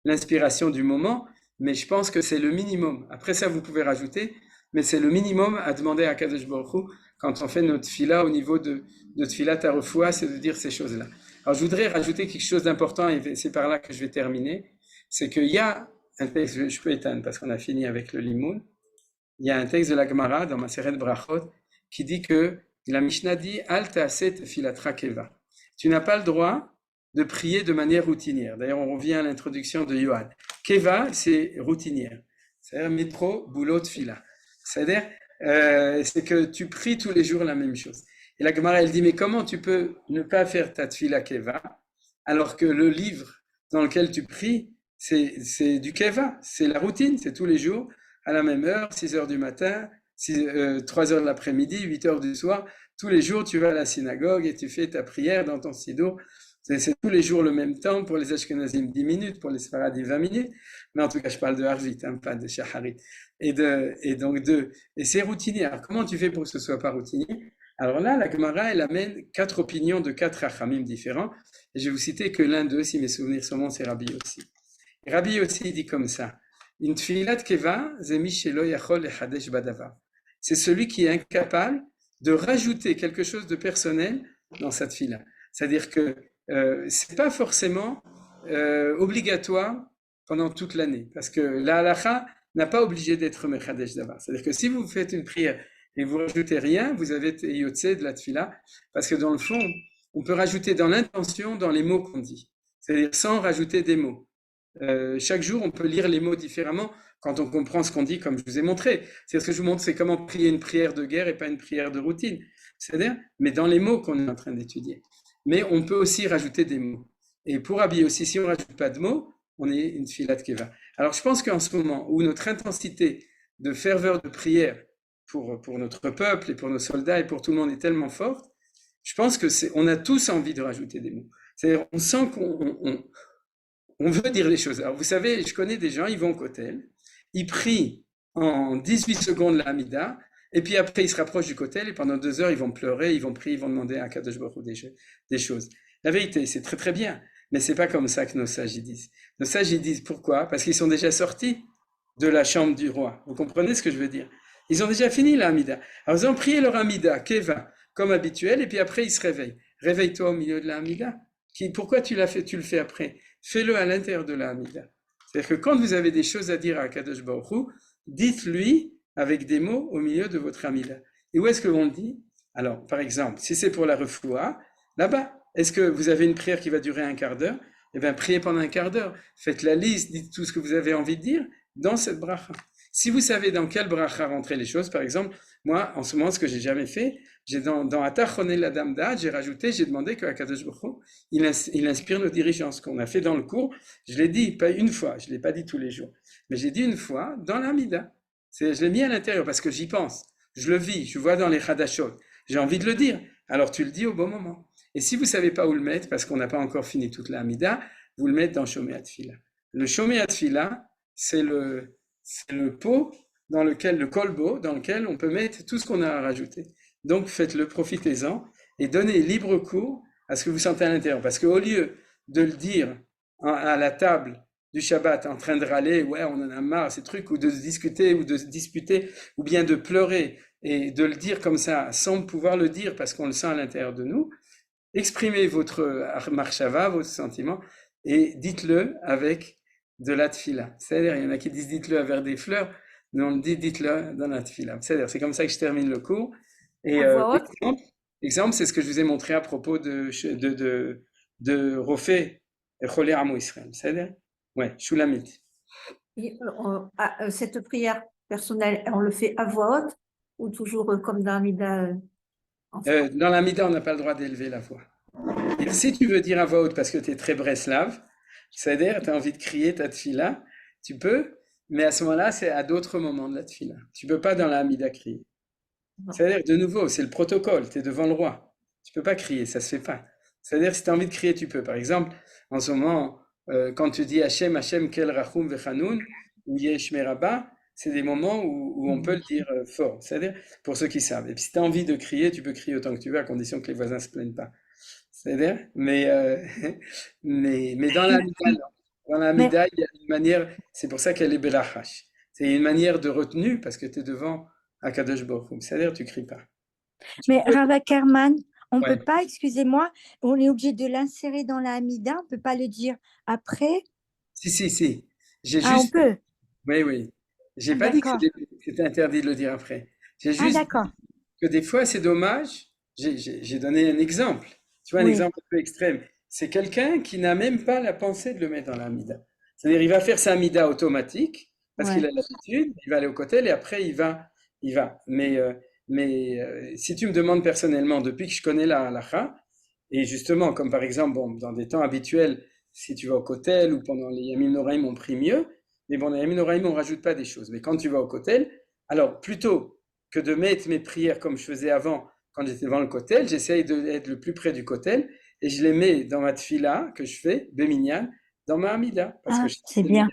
l'inspiration du moment, mais je pense que c'est le minimum. Après ça, vous pouvez rajouter, mais c'est le minimum à demander à Akadosh Baruch Hu, quand on fait notre fila au niveau de notre fila tarefoua, c'est de dire ces choses-là. Alors, je voudrais rajouter quelque chose d'important, et c'est par là que je vais terminer, c'est qu'il y a un texte, je peux éteindre parce qu'on a fini avec le limoun, il y a un texte de la Gemara dans Maseret Brachot qui dit que la Mishnah dit « Al ta'aset filatra keva ». Tu n'as pas le droit de prier de manière routinière. D'ailleurs, on revient à l'introduction de Yohan. Keva, c'est routinière. C'est-à-dire métro, boulot, tfila. C'est-à-dire, c'est que tu pries tous les jours la même chose. Et la Gemara, elle dit, mais comment tu peux ne pas faire ta tfila keva, alors que le livre dans lequel tu pries, c'est du keva, c'est la routine, c'est tous les jours, à la même heure, 6 heures du matin, 3 heures de l'après-midi, 8 heures du soir. Tous les jours, tu vas à la synagogue et tu fais ta prière dans ton siddur. C'est tous les jours le même temps. Pour les Ashkenazim, 10 minutes, pour les Sfaradim, 20 minutes. Mais en tout cas, je parle de Harvit, hein, pas de Shaharit. Et c'est routinier. Alors, comment tu fais pour que ce soit pas routinier? Alors là, la Gemara, elle amène 4 opinions de 4 Rachamim différents. Et je vais vous citer que l'un d'eux, si mes souvenirs sont bons, c'est Rabbi Yossi. Rabbi Yossi dit comme ça. Une tfilat keva, zemi shelo yachol lechadesh badavar. C'est celui qui est incapable de rajouter quelque chose de personnel dans sa tfila. C'est-à-dire que c'est pas forcément obligatoire pendant toute l'année, parce que la halacha n'a pas obligé d'être mechadesh davar. C'est-à-dire que si vous faites une prière et vous rajoutez rien, vous avez yotze de la tfila, parce que dans le fond, on peut rajouter dans l'intention, dans les mots qu'on dit, c'est-à-dire sans rajouter des mots. Chaque jour, on peut lire les mots différemment quand on comprend ce qu'on dit, comme je vous ai montré. C'est ce que je vous montre, c'est comment prier une prière de guerre et pas une prière de routine. C'est-à-dire, mais dans les mots qu'on est en train d'étudier. Mais on peut aussi rajouter des mots. Et pour Rabbi aussi, si on ne rajoute pas de mots, on est une tfilat keva. Alors, je pense qu'en ce moment où notre intensité de ferveur de prière pour notre peuple et pour nos soldats et pour tout le monde est tellement forte, je pense que on a tous envie de rajouter des mots. C'est-à-dire, on sent qu'on veut dire les choses. Alors, vous savez, je connais des gens, ils vont au kotel, ils prient en 18 secondes la Hamida, et puis après, ils se rapprochent du kotel, et pendant 2 heures, ils vont pleurer, ils vont prier, ils vont demander à Kadosh Baruch Hu des choses. La vérité, c'est très très bien, mais c'est pas comme ça que nos sages y disent. Nos sages y disent pourquoi? Parce qu'ils sont déjà sortis de la chambre du roi. Vous comprenez ce que je veux dire? Ils ont déjà fini la Hamida. Alors, ils ont prié leur Hamida, Keva, comme habituel, et puis après, ils se réveillent. Réveille-toi au milieu de la Hamida. Pourquoi tu l'as fait? Tu le fais après. Fais-le à l'intérieur de la Hamida. C'est-à-dire que quand vous avez des choses à dire à Kadosh Baruch Hu, dites-lui avec des mots au milieu de votre Hamida. Et où est-ce que l'on le dit? Alors, par exemple, si c'est pour la refoua, là-bas, est-ce que vous avez une prière qui va durer un quart d'heure? Eh bien, priez pendant un quart d'heure. Faites la liste, dites tout ce que vous avez envie de dire dans cette bracha. Si vous savez dans quelle bracha rentrer les choses, par exemple, moi, en ce moment, ce que j'ai jamais fait, j'ai dans Atach Ronel la Dame d'Ad, j'ai demandé que Kadosh Baruch Hu, il inspire nos dirigeants. Ce qu'on a fait dans le cours, je l'ai dit, pas une fois, je l'ai pas dit tous les jours, mais j'ai dit une fois dans l'Amida. Je l'ai mis à l'intérieur parce que j'y pense, je le vis, je vois dans les Hadashot, j'ai envie de le dire. Alors tu le dis au bon moment. Et si vous savez pas où le mettre, parce qu'on n'a pas encore fini toute l'Amida, vous le mettez dans Shomei Tfila. Le Shomei Tfila, c'est le pot dans lequel, le kolbo, dans lequel on peut mettre tout ce qu'on a à rajouter. Donc faites-le, profitez-en et donnez libre cours à ce que vous sentez à l'intérieur. Parce qu'au lieu de le dire à la table du Shabbat en train de râler, ouais, on en a marre, ces trucs, ou de se discuter, ou de se disputer, ou bien de pleurer, et de le dire comme ça, sans pouvoir le dire parce qu'on le sent à l'intérieur de nous, exprimez votre marshava, votre sentiment, et dites-le avec de la tfila. C'est-à-dire, il y en a qui disent dites-le avec des fleurs, mais on le dit dites-le dans la tfila. C'est-à-dire, c'est comme ça que je termine le cours. Et exemple, c'est ce que je vous ai montré à propos de Rofé et Cholé Amo Israël. C'est-à-dire, ouais, Shulamit. Cette prière personnelle, on le fait à voix haute ou toujours comme dans l'Amida Dans l'Amida, on n'a pas le droit d'élever la voix. Et si tu veux dire à voix haute parce que tu es très breslave, c'est-à-dire tu as envie de crier ta tfila, tu peux, mais à ce moment-là, c'est à d'autres moments de la tfila. Tu ne peux pas dans l'Amida crier. C'est-à-dire, de nouveau, c'est le protocole, tu es devant le roi. Tu ne peux pas crier, ça ne se fait pas. C'est-à-dire, si tu as envie de crier, tu peux. Par exemple, en ce moment, quand tu dis Hachem, Hachem, Kel Rachum Vechanoun, ou Yesh Meraba, c'est des moments où on peut le dire fort. C'est-à-dire, pour ceux qui savent. Et puis, si tu as envie de crier, tu peux crier autant que tu veux, à condition que les voisins ne se plaignent pas. C'est-à-dire, mais dans la Mida, il y a une manière, c'est pour ça qu'elle est Belachash. C'est une manière de retenue, parce que tu es devant Akadosh Baruch Hu. C'est-à-dire, tu cries pas. Mais Rav Ackerman, on ne Ouais. peut pas, excusez-moi, on est obligé de l'insérer dans la Hamida, on ne peut pas le dire après? Si. J'ai Ah, on juste. peut. Oui. J'ai pas dit que D'accord. c'était interdit de le dire après. J'ai Ah, juste d'accord. dit que des fois, c'est dommage. J'ai donné un exemple. Tu vois, un Oui. exemple un peu extrême. C'est quelqu'un qui n'a même pas la pensée de le mettre dans la Hamida. C'est-à-dire, il va faire sa Hamida automatique parce Ouais. qu'il a l'habitude. Il va aller au kotel et après, il va. Mais si tu me demandes personnellement, depuis que je connais la halakha, et justement, comme par exemple, bon, dans des temps habituels, si tu vas au Kotel ou pendant les Yamim Noraim, on prie mieux. Mais bon, dans les Yamim Noraim, on rajoute pas des choses. Mais quand tu vas au Kotel, alors plutôt que de mettre mes prières comme je faisais avant quand j'étais devant le Kotel, j'essaye d'être le plus près du Kotel et je les mets dans ma tfila que je fais, Beminyan, dans ma Hamida. Parce Ah, que c'est bien.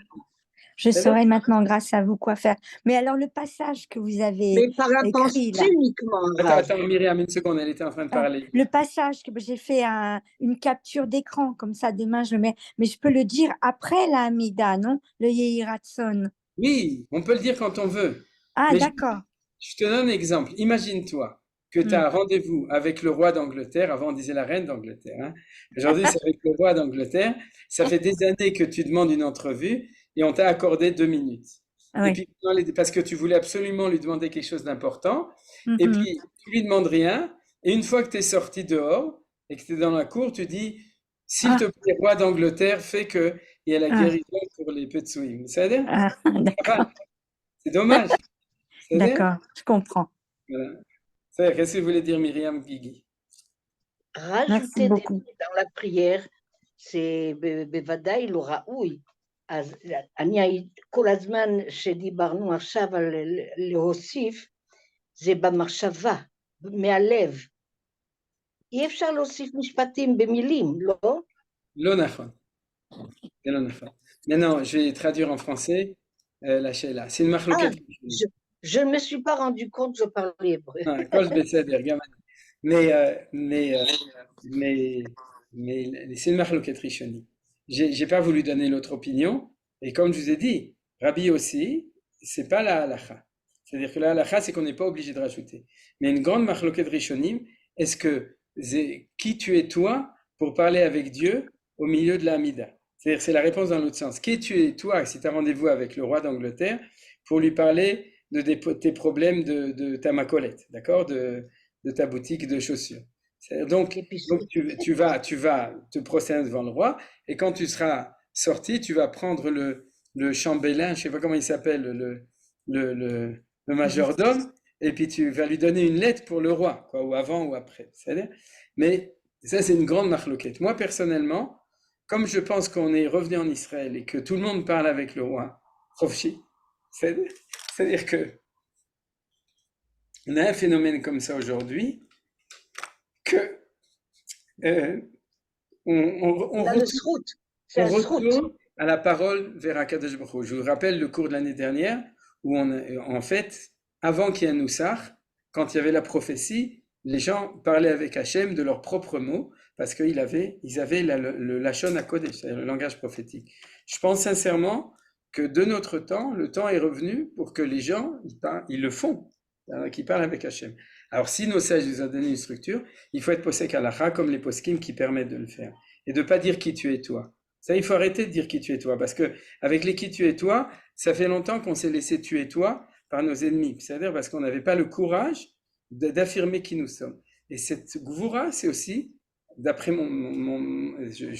Je C'est vrai. saurai maintenant, grâce à vous, quoi faire. Mais alors, le passage que vous avez Mais par la pensée écrit là, uniquement, Attends, Rav. attends, Myriam, une seconde, elle était en train de parler. le passage que j'ai fait une capture d'écran, comme ça, demain je le mets. Mais je peux le dire après la Hamida, non? Le Yehi Ratson. Oui, on peut le dire quand on veut. Ah, Mais d'accord. je te donne un exemple. Imagine-toi que tu as un rendez-vous avec le roi d'Angleterre. Avant, on disait la reine d'Angleterre, hein. Aujourd'hui, c'est avec le roi d'Angleterre. Ça fait des années que tu demandes une entrevue et on t'a accordé 2 minutes. Et Oui. puis, parce que tu voulais absolument lui demander quelque chose d'important. Et Mhm. puis, tu lui demandes rien. Et une fois que tu es sorti dehors et que tu es dans la cour, tu dis, s'il te plaît, roi d'Angleterre, fais que il y a la Ah. guérison pour les Petsouim. C'est-à-dire, Ah, d'accord. c'est dommage. C'est-à-dire, D'accord, je comprends. voilà. C'est-à-dire, qu'est-ce que vous voulez dire, Myriam Guigui? Merci Rajouter des beaucoup. mots dans la prière, c'est בוודאי לא ראוי. אז אני כל הזמן שדיברנו עכשיו על להוסיף, זה במחשבה, מהלב. אי אפשר להוסיף משפטים במילים, לא? לא נכון. זה לא נכון. Maintenant, je vais traduire en français la שאלה. C'est une Ah, מחלוקת. je ne me suis pas rendu compte, je parlais hébreu. הכל בסדר, גם אני. Mais c'est une מחלוקת ראשונית. J'ai pas voulu donner l'autre opinion, et comme je vous ai dit, Rabbi aussi, c'est pas la halacha. C'est-à-dire que la halacha, c'est qu'on n'est pas obligé de rajouter. Mais une grande מחלוקת rishonim, est-ce que qui tu es toi pour parler avec Dieu au milieu de la Hamida? C'est-à-dire, c'est la réponse dans l'autre sens. Qui tu es toi, si tu as rendez-vous avec le roi d'Angleterre, pour lui parler de tes problèmes de ta macolette, d'accord, de ta boutique de chaussures. Donc tu vas te prosterner devant le roi, et quand tu seras sorti, tu vas prendre le chambellan, je sais pas comment il s'appelle, le majordome, et puis tu vas lui donner une lettre pour le roi, quoi, ou avant ou après. Mais ça, c'est une grande marloquette. Moi, personnellement, comme je pense qu'on est revenu en Israël et que tout le monde parle avec le roi, c'est-à-dire que on a un phénomène comme ça aujourd'hui que on retourne à la parole vers Akadosh Baruch Hu. Je vous rappelle le cours de l'année dernière où en fait, avant qu'il y ait un Noussach, quand il y avait la prophétie, les gens parlaient avec Hachem de leurs propres mots parce qu'ils avaient le Lachon HaKodesh, c'est-à-dire le langage prophétique. Je pense sincèrement que de notre temps, le temps est revenu pour que les gens, ils le font, qui parlent avec Hachem. Alors, si nos sages nous ont donné une structure, il faut être posek halacha comme les poskim qui permettent de le faire. Et de ne pas dire qui tu es toi. Ça, il faut arrêter de dire qui tu es toi. Parce que avec les qui tu es toi, ça fait longtemps qu'on s'est laissé tuer toi par nos ennemis. C'est-à-dire parce qu'on n'avait pas le courage d'affirmer qui nous sommes. Et cette gvoura, c'est aussi, d'après je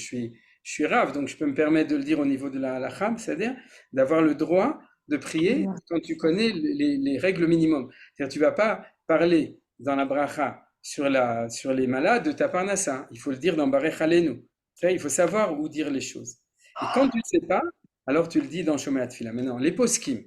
suis rave, donc je peux me permettre de le dire au niveau de la halacha, c'est-à-dire d'avoir le droit de prier quand tu connais les règles minimum. C'est-à-dire tu ne vas pas parler dans la bracha sur les malades de ta parnassa. Il faut le dire dans Barech Aleinu. Il faut savoir où dire les choses. Et quand tu ne sais pas, alors tu le dis dans Shomei Tfila. Maintenant, les poskim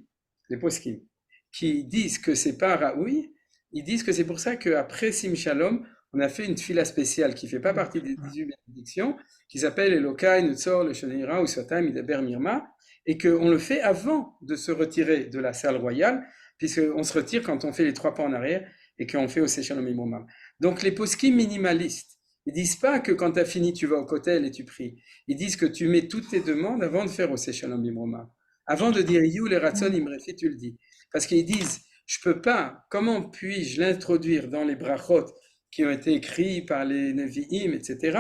qui disent que c'est pas Raoui, ils disent que c'est pour ça qu'après Sim Shalom, on a fait une tfila spéciale qui ne fait pas partie des 18 bénédictions, qui s'appelle Elokai, Nutzor, le Shonira, ou Sotam, Idaber, Mirma, et qu'on le fait avant de se retirer de la salle royale, puisqu'on se retire quand on fait les 3 pas en arrière et qu'on fait au Shalom Imomam. Donc les poskim minimalistes, ils disent pas que quand tu as fini, tu vas au kotel et tu pries. Ils disent que tu mets toutes tes demandes avant de faire au Shalom Imomam. Avant de dire You le Ratson Imrefi, tu le dis. Parce qu'ils disent, je peux pas, comment puis-je l'introduire dans les brachot qui ont été écrits par les Nevi'im, etc.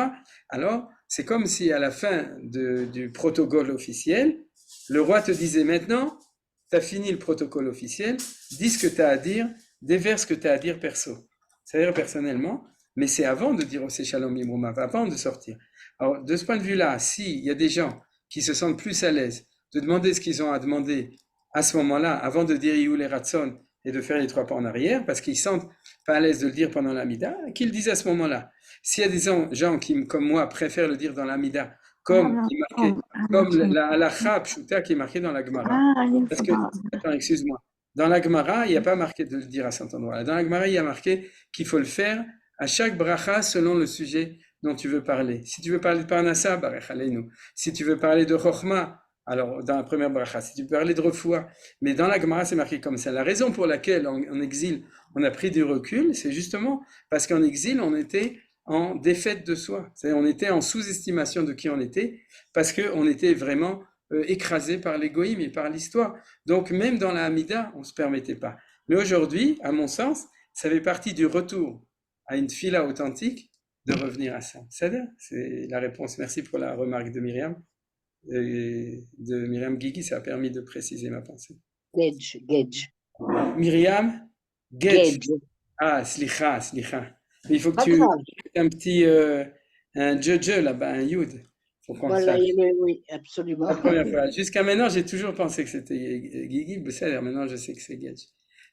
Alors, c'est comme si à la fin du protocole officiel, le roi te disait maintenant, tu as fini le protocole officiel, dis ce que tu as à dire, déverse ce que tu as à dire perso. C'est-à-dire personnellement, mais c'est avant de dire au Shalom Imromav, avant de sortir. Alors, de ce point de vue-là, s'il y a des gens qui se sentent plus à l'aise de demander ce qu'ils ont à demander à ce moment-là, avant de dire Iou les Ratson et de faire les 3 pas en arrière, parce qu'ils sentent pas à l'aise de le dire pendant l'Amida, qu'ils le disent à ce moment-là. S'il y a des gens qui, comme moi, préfèrent le dire dans l'Amida comme qui est marqué, comme la halakha pshuta qui est marquée dans la Gemara. Parce que, attends, excuse-moi, dans la Gemara, il n'y a pas marqué de le dire à cet endroit-là. Dans la Gemara, il y a marqué qu'il faut le faire à chaque bracha selon le sujet dont tu veux parler. Si tu veux parler de Parnassa, barech aleinu. Si tu veux parler de Chochma, alors dans la première bracha. Si tu veux parler de Refoua, mais dans la Gemara, c'est marqué comme ça. La raison pour laquelle en exil, on a pris du recul, c'est justement parce qu'en exil, on était en défaite de soi. C'est-à-dire, on était en sous-estimation de qui on était, parce qu'on était vraiment écrasé par l'égoïsme et par l'histoire. Donc, même dans la Hamida, on ne se permettait pas. Mais aujourd'hui, à mon sens, ça fait partie du retour à une fila authentique de revenir à ça. C'est-à-dire, c'est la réponse. Merci pour la remarque de Myriam. De Myriam Guigui, ça a permis de préciser ma pensée. Gedge. Myriam Gedge. Gedge. Ah, slicha. Mais il faut que Pas tu grave. un petit un je là-bas, un yud. Faut qu'on le Voilà, sache. oui, absolument. La première fois. Jusqu'à maintenant, j'ai toujours pensé que c'était Guigui. Maintenant, je sais que c'est Gedge.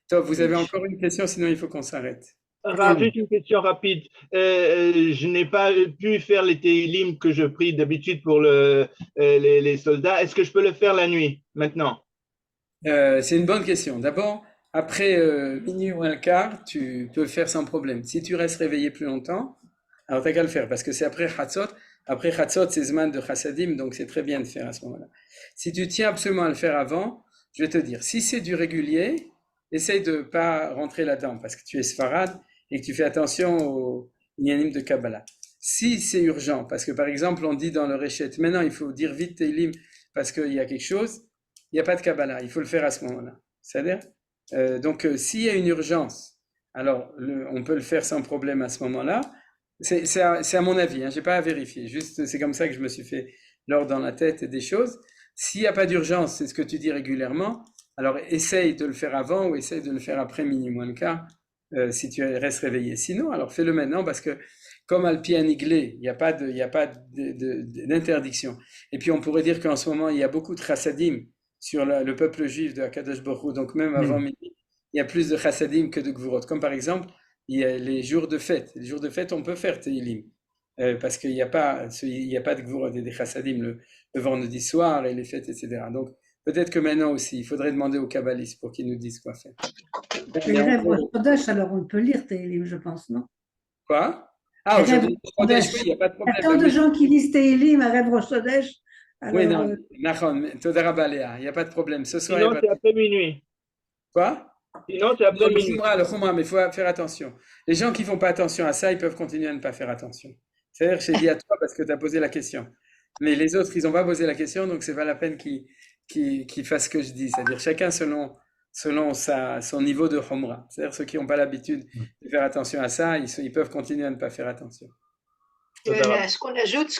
Top, vous avez encore une question, sinon il faut qu'on s'arrête. Juste une question rapide. Je n'ai pas pu faire les Tehillim que je prie d'habitude pour les soldats. Est-ce que je peux le faire la nuit, maintenant? C'est une bonne question. D'abord, après minuit ou un quart, tu peux le faire sans problème. Si tu restes réveillé plus longtemps, alors t'as qu'à le faire, parce que c'est après Chatzot. Après Chatzot, c'est Zman de Chassadim, donc c'est très bien de faire à ce moment-là. Si tu tiens absolument à le faire avant, je vais te dire, si c'est du régulier, essaye de ne pas rentrer là-dedans, parce que tu es Sfarad et que tu fais attention au Inyanim de Kabbalah. Si c'est urgent, parce que par exemple, on dit dans le Réchet, maintenant il faut dire vite Tehillim, parce qu'il y a quelque chose, il n'y a pas de Kabbalah, il faut le faire à ce moment-là. C'est-à-dire, donc s'il y a une urgence, alors on peut le faire sans problème à ce moment-là. C'est à mon avis, hein, je n'ai pas à vérifier, juste c'est comme ça que je me suis fait l'ordre dans la tête des choses. S'il n'y a pas d'urgence, c'est ce que tu dis régulièrement, alors essaye de le faire avant ou essaye de le faire après minuit moins le quart, si tu restes réveillé. Sinon, alors fais-le maintenant parce que comme Alpi Aniglé, il n'y a pas d'interdiction. Et puis on pourrait dire qu'en ce moment, il y a beaucoup de chassadim sur le peuple juif de Akadosh Baruch Hu, donc même avant minuit, il y a plus de chassadim que de gvurot. Comme par exemple, il y a les jours de fête. Les jours de fête, on peut faire Tehillim, parce qu'il n'y a pas de gvurot et des chassadim le vendredi soir et les fêtes, etc. Donc peut-être que maintenant aussi, il faudrait demander aux kabbalistes pour qu'ils nous disent quoi faire. Les rêves Rosh Chodesh, alors on peut lire Tehillim, je pense, non? Quoi? Ah, aujourd'hui, oui, il n'y a pas de problème. Il y a tant de gens qui lisent Tehillim à rêve Rosh Chodesh. Oui, non, Toda Rabba Léa, il n'y a pas de problème. Ce soir, Sinon, c'est après minuit. Quoi? Sinon, c'est après minuit. Le Khumra, mais il faut faire attention. Les gens qui ne font pas attention à ça, ils peuvent continuer à ne pas faire attention. C'est-à-dire, j'ai dit à toi parce que tu as posé la question. Mais les autres, ils n'ont pas posé la question, donc ce n'est pas la peine qu'ils fassent ce que je dis. C'est-à-dire, chacun selon son niveau de Khumra. C'est-à-dire, ceux qui n'ont pas l'habitude de faire attention à ça, ils peuvent continuer à ne pas faire attention. Ce qu'on ajoute,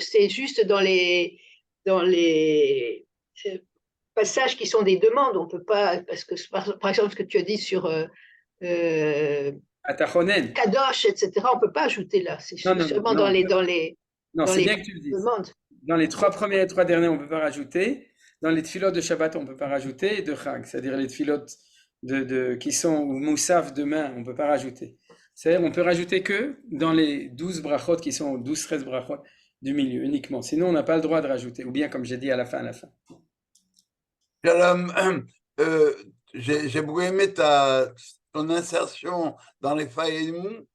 c'est juste dans les passages qui sont des demandes. On peut pas, parce que par exemple ce que tu as dit sur Kadosh, etc. On peut pas ajouter là. C'est seulement dans les Non, c'est bien que tu le dises. demandes. Dans les 3 premiers et 3 derniers, on ne peut pas rajouter. Dans les tfilot de Shabbat, on ne peut pas rajouter. Et de Chag, c'est-à-dire les tfilot qui sont Moussaf demain, on ne peut pas rajouter. C'est-à-dire on peut rajouter que dans les 12 brachot qui sont 12-13 brachot du milieu uniquement. Sinon, on n'a pas le droit de rajouter. Ou bien, comme j'ai dit, à la fin. Shalom, j'ai beaucoup aimé ton insertion dans les Faïmou.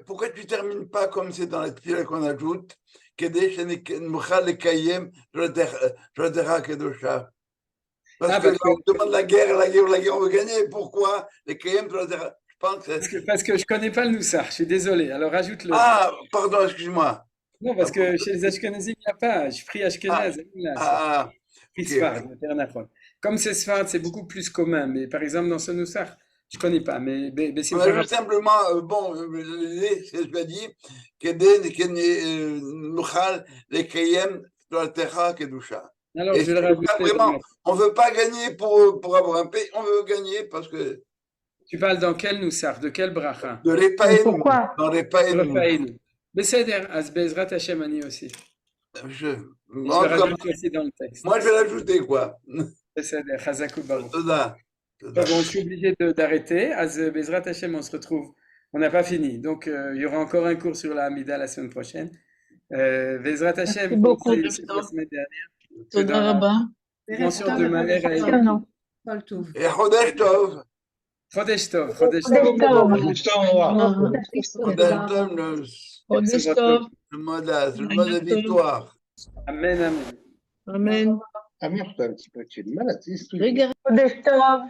Pourquoi tu ne termines pas comme c'est dans les tefillah qu'on ajoute, parce que on demande la guerre, on veut gagner. Pourquoi les Kayem, parce que je ne connais pas le Noussar, je suis désolé. Alors rajoute-le. Ah, pardon, excuse-moi. Non, parce que chez les Ashkenazim, il n'y a pas. Je prie Ashkenaz. Comme c'est Sfard, c'est beaucoup plus commun. Mais par exemple, dans ce Noussar, je ne connais pas. Mais simplement, l'idée, c'est ce que je dis, les Kayem, alors, je vais le rajouter. Vraiment, on ne veut pas gagner pour avoir un pays, on veut gagner parce que. Tu parles dans quel Noussar? De quel bracha? De Repaïnu. Pourquoi? Dans Repaïnu. Mais c'est Bezrat Hashem Ani aussi. Je vais rajouter aussi dans le texte. Moi, je vais l'ajouter, quoi. Beseder, Chazakou Baruch. Toda. Bon, je suis obligé d'arrêter. Bezrat Hashem, on se retrouve. On n'a pas fini. Donc, il y aura encore un cours sur la Hamida la semaine prochaine. Vezrat Hashem, Merci beaucoup. comme ça, la semaine dernière. Toda Rabba. Mention de Maher à Passionnant. Et Chodesh Tov. Chodesh Tov, Chodesh Chodesh Tov. Tov. Chodesh Tov, Chodesh Tov. le mot de victoire. Amen, amen. Amen. Amir, t'as un petit peu de maladie. Chodesh Tov.